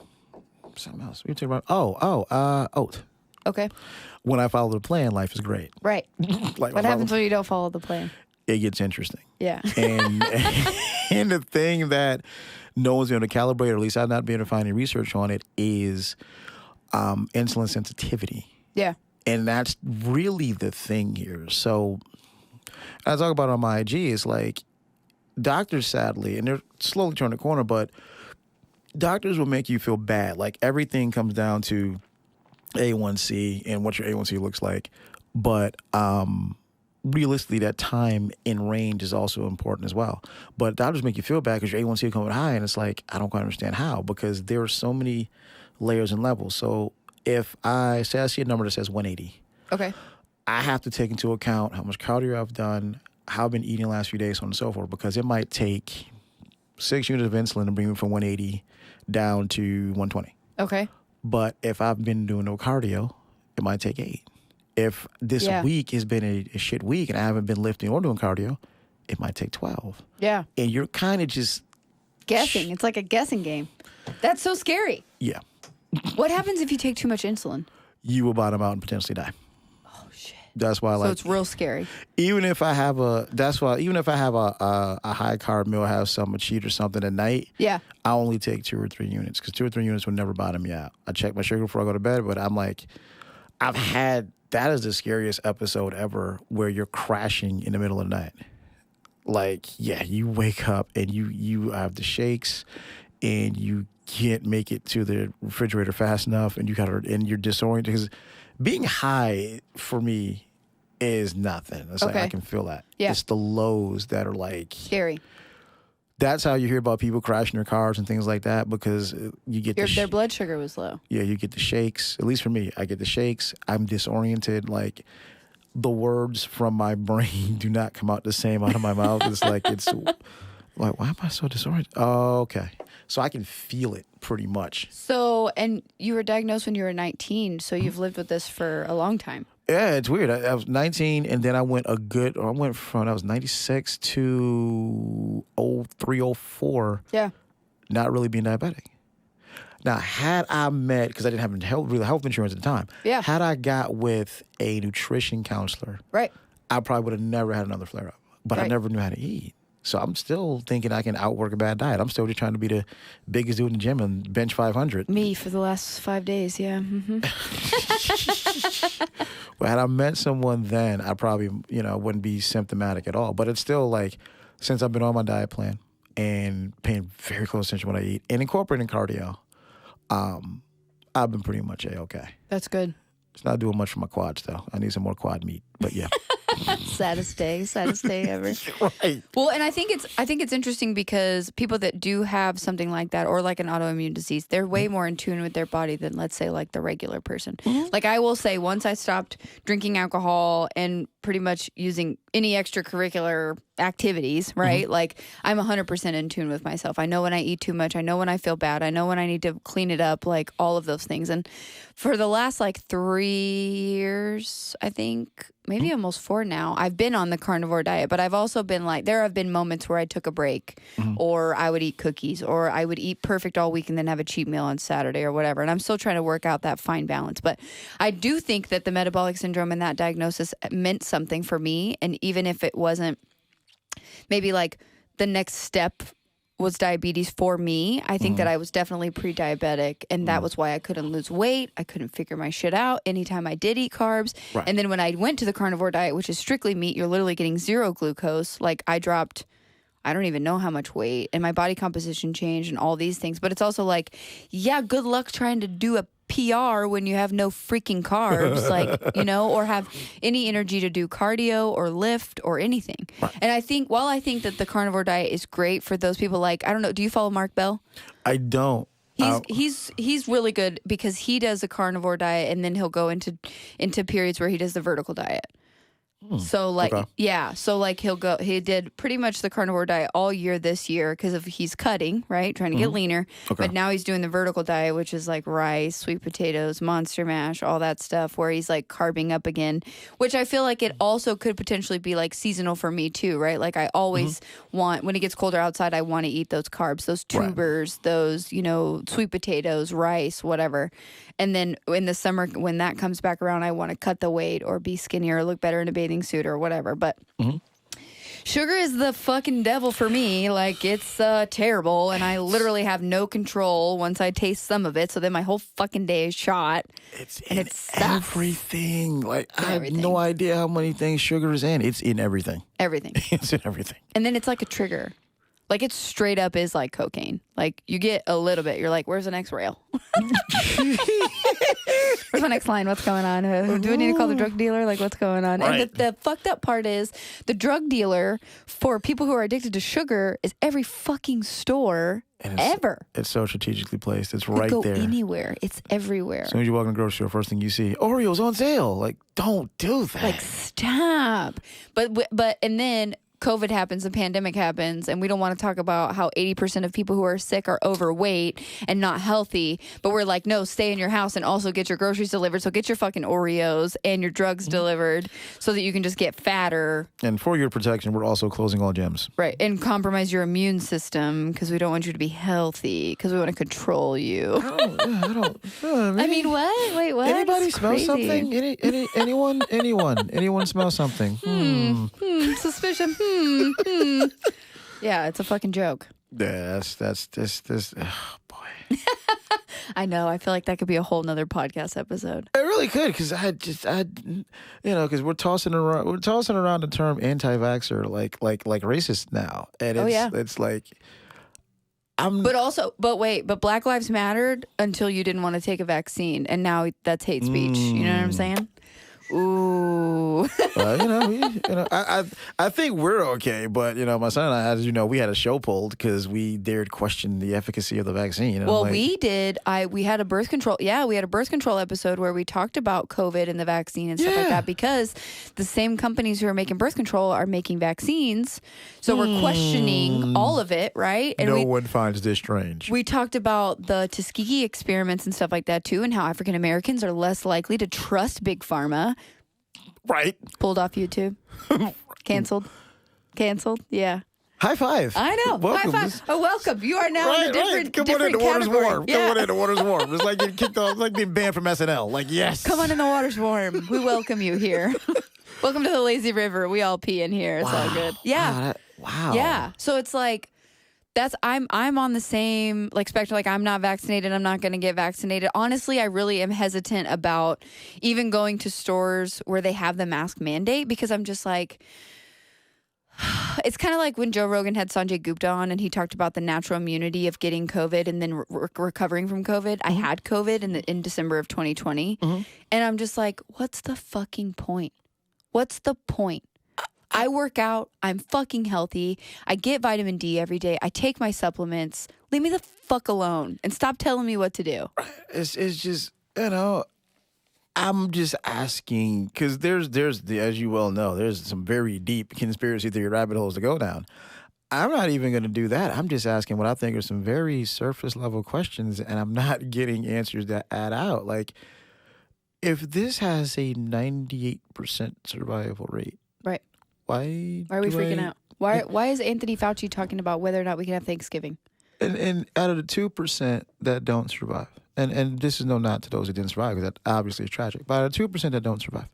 something else. Sweet potato, oat. Okay. When I follow the plan, life is great. Right. Like What happens when you don't follow the plan? It gets interesting. Yeah. And and the thing that no one's been able to calibrate, or at least I've not been able to find any research on it, is insulin sensitivity. Yeah. And that's really the thing here. So I talk about it on my IG, it's like doctors, sadly, and they're slowly turning the corner, but doctors will make you feel bad. Like everything comes down to A1C and what your A1C looks like. But realistically, that time in range is also important as well. But that'll just make you feel bad because your A1C coming high, and it's like, I don't quite understand how, because there are so many layers and levels. So if I say I see a number that says 180, Okay. I have to take into account how much cardio I've done, how I've been eating the last few days, so on and so forth, because it might take 6 units of insulin to bring me from 180 down to 120. Okay. But if I've been doing no cardio, it might take 8. If this week has been a shit week and I haven't been lifting or doing cardio, it might take 12. Yeah. And you're kind of just guessing. It's like a guessing game. That's so scary. Yeah. What happens if you take too much insulin? You will bottom out and potentially die. Oh shit. That's why, so it's real scary. Even if I have a high carb meal, have some cheat or something at night. Yeah. I only take 2 or 3 units because 2 or 3 units will never bottom me out. I check my sugar before I go to bed, but I'm like, that is the scariest episode ever where you're crashing in the middle of the night. Like, yeah, you wake up and you have the shakes and you can't make it to the refrigerator fast enough and you're disoriented because being high for me is nothing. It's like I can feel that. Yeah. It's the lows that are like scary. That's how you hear about people crashing their cars and things like that because you get their blood sugar was low. Yeah, you get the shakes. At least for me, I get the shakes. I'm disoriented. Like the words from my brain do not come out the same out of my mouth. It's like why am I so disoriented? Oh, okay. So I can feel it pretty much. So, and you were diagnosed when you were 19, so you've lived with this for a long time. Yeah, it's weird. I was 19, and then I went from, I was 96 to 03, 04. Yeah. Not really being diabetic. Now, had I met, because I didn't have health insurance at the time. Yeah. Had I got with a nutrition counselor. Right. I probably would have never had another flare-up. But I never knew how to eat. So I'm still thinking I can outwork a bad diet. I'm still just trying to be the biggest dude in the gym and bench 500. Me for the last 5 days, yeah. Mm-hmm. Well, had I met someone then, I probably, wouldn't be symptomatic at all. But it's still like, since I've been on my diet plan and paying very close attention to what I eat and incorporating cardio, I've been pretty much A-okay. That's good. It's not doing much for my quads, though. I need some more quad meat, but yeah. Saddest day ever. Right. Well, and I think it's interesting because people that do have something like that or like an autoimmune disease, they're way more in tune with their body than, let's say, like the regular person. Mm-hmm. Like I will say, once I stopped drinking alcohol and pretty much using any extracurricular activities, right? Mm-hmm. Like I'm 100% in tune with myself. I know when I eat too much. I know when I feel bad. I know when I need to clean it up, like all of those things. And for the last like 3 years, I think, maybe almost 4 now, I've been on the carnivore diet, but I've also been like, there have been moments where I took a break or I would eat cookies or I would eat perfect all week and then have a cheat meal on Saturday or whatever. And I'm still trying to work out that fine balance. But I do think that the metabolic syndrome and that diagnosis meant something for me. And even if it wasn't maybe like the next step was diabetes for me, I think that I was definitely pre-diabetic, and that was why I couldn't lose weight. I couldn't figure my shit out anytime I did eat carbs. Right. And then when I went to the carnivore diet, which is strictly meat, you're literally getting 0 glucose. Like I dropped, I don't even know how much weight, and my body composition changed and all these things. But it's also like, yeah, good luck trying to do a PR when you have no freaking carbs, like, or have any energy to do cardio or lift or anything. Right. And I think, while I think that the carnivore diet is great for those people, like, I don't know, do you follow Mark Bell? I don't. He's really good because he does a carnivore diet and then he'll go into periods where he does the vertical diet. So like, so like he did pretty much the carnivore diet all year this year because he's cutting, right? Trying to get leaner. Okay. But now he's doing the vertical diet, which is like rice, sweet potatoes, monster mash, all that stuff where he's like carbing up again, which I feel like it also could potentially be like seasonal for me too, right? Like I always want, when it gets colder outside, I want to eat those carbs, those tubers, those, sweet potatoes, rice, whatever. And then in the summer, when that comes back around, I want to cut the weight or be skinnier or look better in a bathing suit or whatever. But sugar is the fucking devil for me. Like, it's terrible. And I literally have no control once I taste some of it. So then my whole fucking day is shot. It's in everything. Like, I have no idea how many things sugar is in. It's in everything. Everything. It's in everything. And then it's like a trigger. Like, it straight up is like cocaine. Like, you get a little bit. You're like, where's the next rail? Where's my next line? What's going on? Do we need to call the drug dealer? Like, what's going on? Right. And the fucked up part is the drug dealer for people who are addicted to sugar is every fucking store ever. It's so strategically placed. It's It right go there. anywhere. It's everywhere. As soon as you walk in the grocery store, first thing you see, Oreos on sale. Like, don't do that. Like, stop. But and then COVID happens, the pandemic happens, and we don't want to talk about how 80% of people who are sick are overweight and not healthy. But we're like, no, stay in your house and also get your groceries delivered. So get your fucking Oreos and your drugs delivered so that you can just get fatter. And for your protection, we're also closing all gyms. Right. And compromise your immune system because we don't want you to be healthy because we want to control you. I mean, what? Wait, what? Anybody smell something? Anyone smell something? Suspicion. Yeah, it's a fucking joke. Yeah, that's this. Oh boy. I know. I feel like that could be a whole nother podcast episode. It really could, because because we're tossing around the term anti-vaxxer like racist now, and it's like. But Black Lives Mattered until you didn't want to take a vaccine, and now that's hate speech. You know what I'm saying? Ooh. I think we're okay, but my son and I, as we had a show pulled because we dared question the efficacy of the vaccine. Well, we did. We had a birth control. Yeah, we had a birth control episode where we talked about COVID and the vaccine and stuff like that, because the same companies who are making birth control are making vaccines. So we're questioning all of it, right? And no one finds this strange. We talked about the Tuskegee experiments and stuff like that too, and how African Americans are less likely to trust big pharma. Right. Pulled off YouTube. Canceled. Yeah. High five. I know. Welcome. High five. Welcome. You are now in a different Come on in, the water's category. warm. Yeah. Come on in, the water's warm. It's like getting kicked off, it's like being banned from SNL. Like, yes. Come on in, the water's warm. We welcome you here. Welcome to the lazy river. We all pee in here. It's all good. Yeah. Wow. Yeah. So it's like, I'm on the same spectrum. Like, I'm not vaccinated. I'm not going to get vaccinated. Honestly, I really am hesitant about even going to stores where they have the mask mandate, because I'm just like, it's kind of like when Joe Rogan had Sanjay Gupta on and he talked about the natural immunity of getting COVID and then recovering from COVID. I had COVID in December of 2020. And I'm just like, what's the fucking point? What's the point? I work out. I'm fucking healthy. I get vitamin D every day. I take my supplements. Leave me the fuck alone and stop telling me what to do. It's just, I'm just asking, because there's as you well know, there's some very deep conspiracy theory rabbit holes to go down. I'm not even going to do that. I'm just asking what I think are some very surface level questions, and I'm not getting answers that add out. Like, if this has a 98% survival rate, right? Why are we freaking out? Why is Anthony Fauci talking about whether or not we can have Thanksgiving? And out of the 2% that don't survive, and this is no nod to those who didn't survive, because that obviously is tragic, but out of the 2% that don't survive,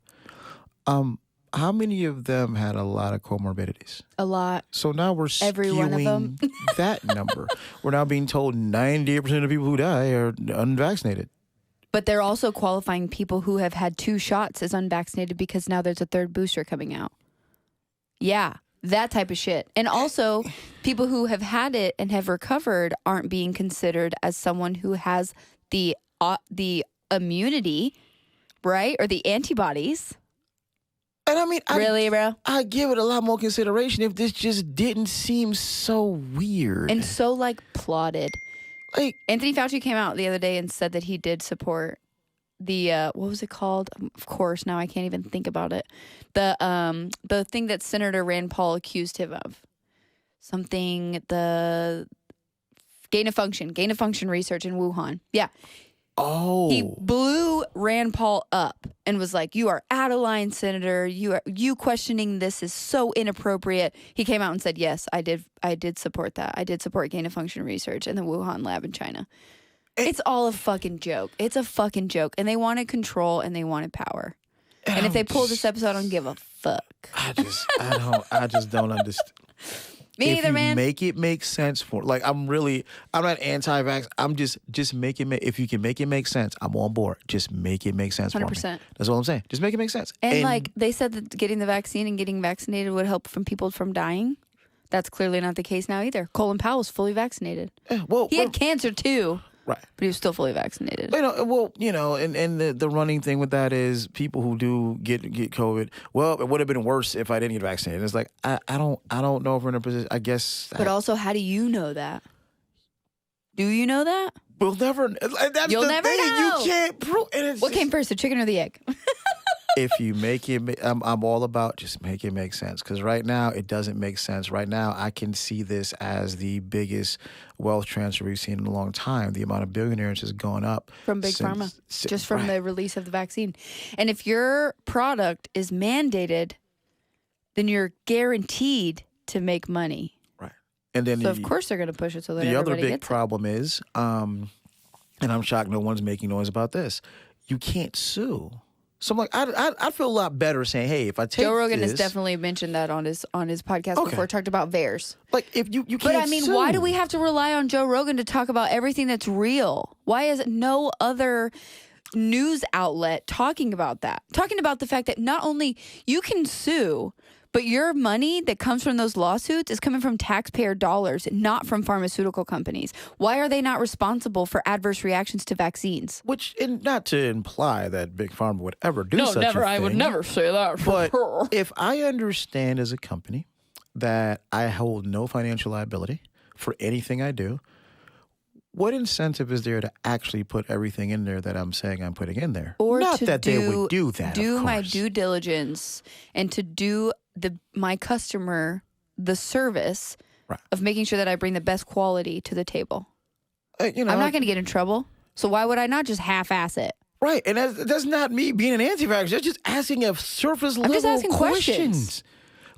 how many of them had a lot of comorbidities? A lot. So now we're every one of them. that number. We're now being told 98% of people who die are unvaccinated. But they're also qualifying people who have had 2 shots as unvaccinated because now there's a 3rd booster coming out. Yeah, that type of shit. And also, people who have had it and have recovered aren't being considered as someone who has the immunity, right? Or the antibodies. And I mean, really, bro? I give it a lot more consideration if this just didn't seem so weird. And so, plotted. Like, Anthony Fauci came out the other day and said that he did support the what was it called? Of course, now I can't even think about it. The thing that Senator Rand Paul accused him of. Something, the gain of function research in Wuhan. Yeah. Oh. He blew Rand Paul up and was like, "You are out of line, Senator. You questioning this is so inappropriate." He came out and said, "Yes, I did support that. I did support gain of function research in the Wuhan lab in China." It's all a fucking joke. It's a fucking joke. And they wanted control and they wanted power. And if they pull this episode, I don't give a fuck. I just don't understand. Me neither, man. Make it make sense for, I'm not anti-vax. I'm just make it if you can make it make sense, I'm on board. Just make it make sense 100%. For me. That's all I'm saying. Just make it make sense. And they said that getting the vaccine and getting vaccinated would help people from dying. That's clearly not the case now either. Colin Powell's fully vaccinated. Well, he had cancer too. Right. But he was still fully vaccinated. And the running thing with that is people who do get COVID, well, it would have been worse if I didn't get vaccinated. It's like, I don't know if we're in a position, I guess. But also, how do you know that? Do you know that? We'll never, that's You'll the never thing. know. You can't prove. What came first, the chicken or the egg? If you make it, I'm all about just make it make sense. Because right now, it doesn't make sense. Right now, I can see this as the biggest wealth transfer we've seen in a long time. The amount of billionaires has gone up. From Big Pharma, just from the release of the vaccine. And if your product is mandated, then you're guaranteed to make money. Right. And then of course they're going to push it so that the everybody other big gets problem is, and I'm shocked no one's making noise about this, you can't sue. So I'm like, I'd feel a lot better saying, hey, if I take Joe Rogan this, has definitely mentioned that on his podcast before, talked about VAERS. Like, if you can't But I mean, sue. why do we have to rely on Joe Rogan to talk about everything that's real? Why is no other news outlet talking about that? Talking about the fact that not only you can sue, but your money that comes from those lawsuits is coming from taxpayer dollars, not from pharmaceutical companies. Why are they not responsible for adverse reactions to vaccines? Which, and not to imply that Big Pharma would ever do such a thing. I would never say that. But if I understand as a company that I hold no financial liability for anything I do, what incentive is there to actually put everything in there that I'm saying I'm putting in there? Or not to that they would do that. Do of my course. due diligence and to do my customer the service of making sure that I bring the best quality to the table. I'm not going to get in trouble. So why would I not just half-ass it? Right, and that's not me being an anti-vaxxer. That's just asking a surface level just asking questions.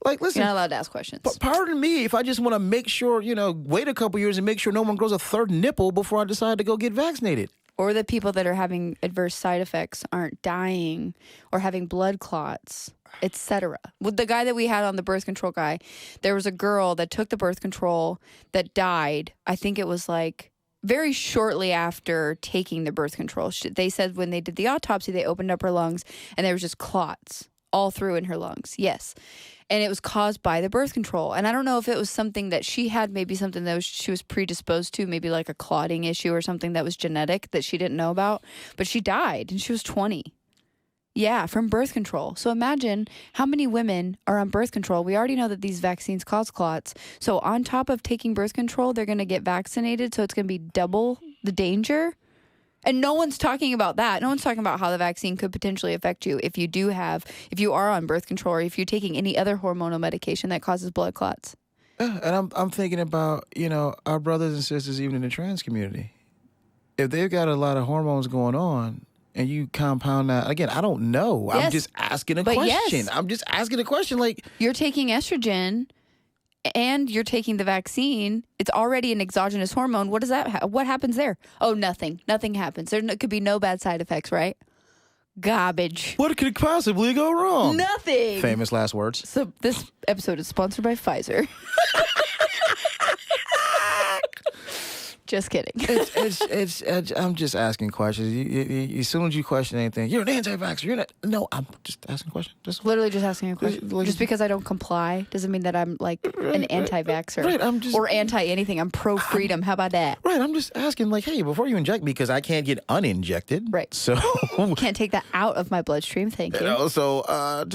Like, listen, You're not allowed to ask questions. But pardon me if I just want to make sure, wait a couple years and make sure no one grows a third nipple before I decide to go get vaccinated. Or the people that are having adverse side effects aren't dying or having blood clots, etc. With the guy that we had on the birth control guy, there was a girl that took the birth control that died. I think it was like very shortly after taking the birth control. They said when they did the autopsy, they opened up her lungs and there was just clots all through in her lungs. Yes. And it was caused by the birth control. And I don't know if it was something that she had, maybe something that she was predisposed to, maybe like a clotting issue or something that was genetic that she didn't know about. But she died and she was 20. Yeah, from birth control. So imagine how many women are on birth control. We already know that these vaccines cause clots. So on top of taking birth control, they're going to get vaccinated. So it's going to be double the danger. And no one's talking about that. No one's talking about how the vaccine could potentially affect you if you are on birth control or if you're taking any other hormonal medication that causes blood clots. And I'm thinking about, our brothers and sisters even in the trans community. If they've got a lot of hormones going on and you compound that, again, I don't know. Yes. I'm just asking a question. Yes. I'm just asking a question like... You're taking estrogen and you're taking the vaccine. It's already an exogenous hormone. What does that? What happens there? Oh, nothing. Nothing happens. There could be no bad side effects, right? Garbage. What could possibly go wrong? Nothing. Famous last words. So this episode is sponsored by Pfizer. Just kidding. I'm just asking questions. As soon as you question anything, you're an anti-vaxxer. You're not. No, I'm just asking questions. Literally just asking a question. Just because I don't comply doesn't mean that I'm like an anti-vaxxer. Right, or anti-anything. I'm pro-freedom. How about that? Right, I'm just asking like, hey, before you inject me, because I can't get uninjected. Right. So can't take that out of my bloodstream. Thank you. So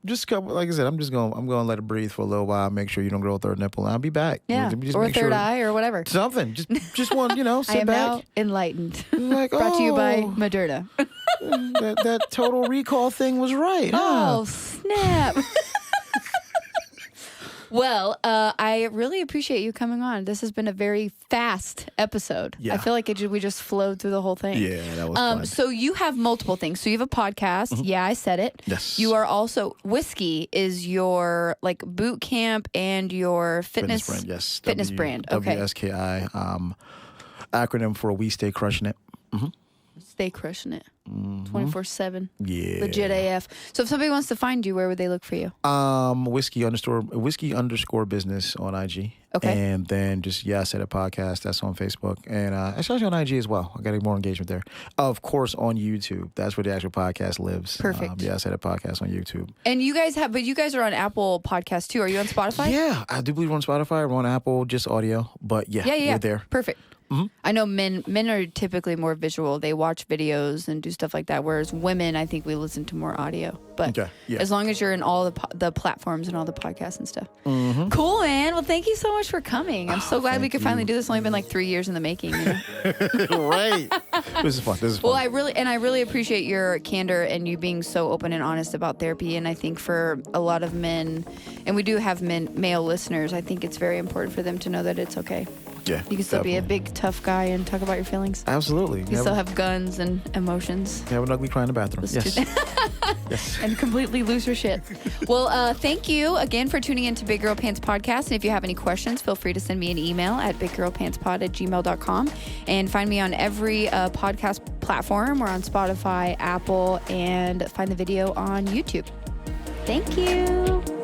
just couple, like I said, I'm going to let it breathe for a little while. Make sure you don't grow a third nipple. And I'll be back. Yeah, just or a third eye or whatever. Something. Just one. Sit I am back. now enlightened. Like, Brought to you by Moderna. that total recall thing was right. Oh, snap. Well, I really appreciate you coming on. This has been a very fast episode. Yeah. I feel like we just flowed through the whole thing. Yeah, that was fun. So you have multiple things. So you have a podcast. Mm-hmm. Yeah, I said it. Yes. You are also, Whiskey is your like boot camp and your fitness brand. Yes. Fitness brand. Okay. WSKI, acronym for We Stay Crushing It. Mm-hmm. Stay crushing it. 24/7. Yeah. Legit AF. So if somebody wants to find you, where would they look for you? Whiskey underscore business on IG. Okay. And then just I Said It podcast. That's on Facebook, and especially on IG as well. I got more engagement there. Of course, on YouTube. That's where the actual podcast lives. Perfect. I Said It podcast on YouTube. And you guys are on Apple Podcasts too. Are you on Spotify? Yeah, I do believe we're on Spotify. We're on Apple, just audio. But we're there. Perfect. I know men are typically more visual. They watch videos and do stuff like that, whereas women, I think we listen to more audio. But as long as you're in all the platforms and all the podcasts and stuff. Cool, man. Well, thank you so much for coming. I'm so glad we could finally do this. It's only been like 3 years in the making. You know? Right. This is fun. Well, I really appreciate your candor and you being so open and honest about therapy. And I think for a lot of men, and we do have male listeners, I think it's very important for them to know that it's okay. Yeah, you can still be a big, tough guy and talk about your feelings. Absolutely. You still have guns and emotions. You have an ugly cry in the bathroom. Yes. Yes. And completely lose your shit. Well, thank you again for tuning in to Big Girl Pants Podcast. And if you have any questions, feel free to send me an email at biggirlpantspod@gmail.com. And find me on every podcast platform. We're on Spotify, Apple, and find the video on YouTube. Thank you.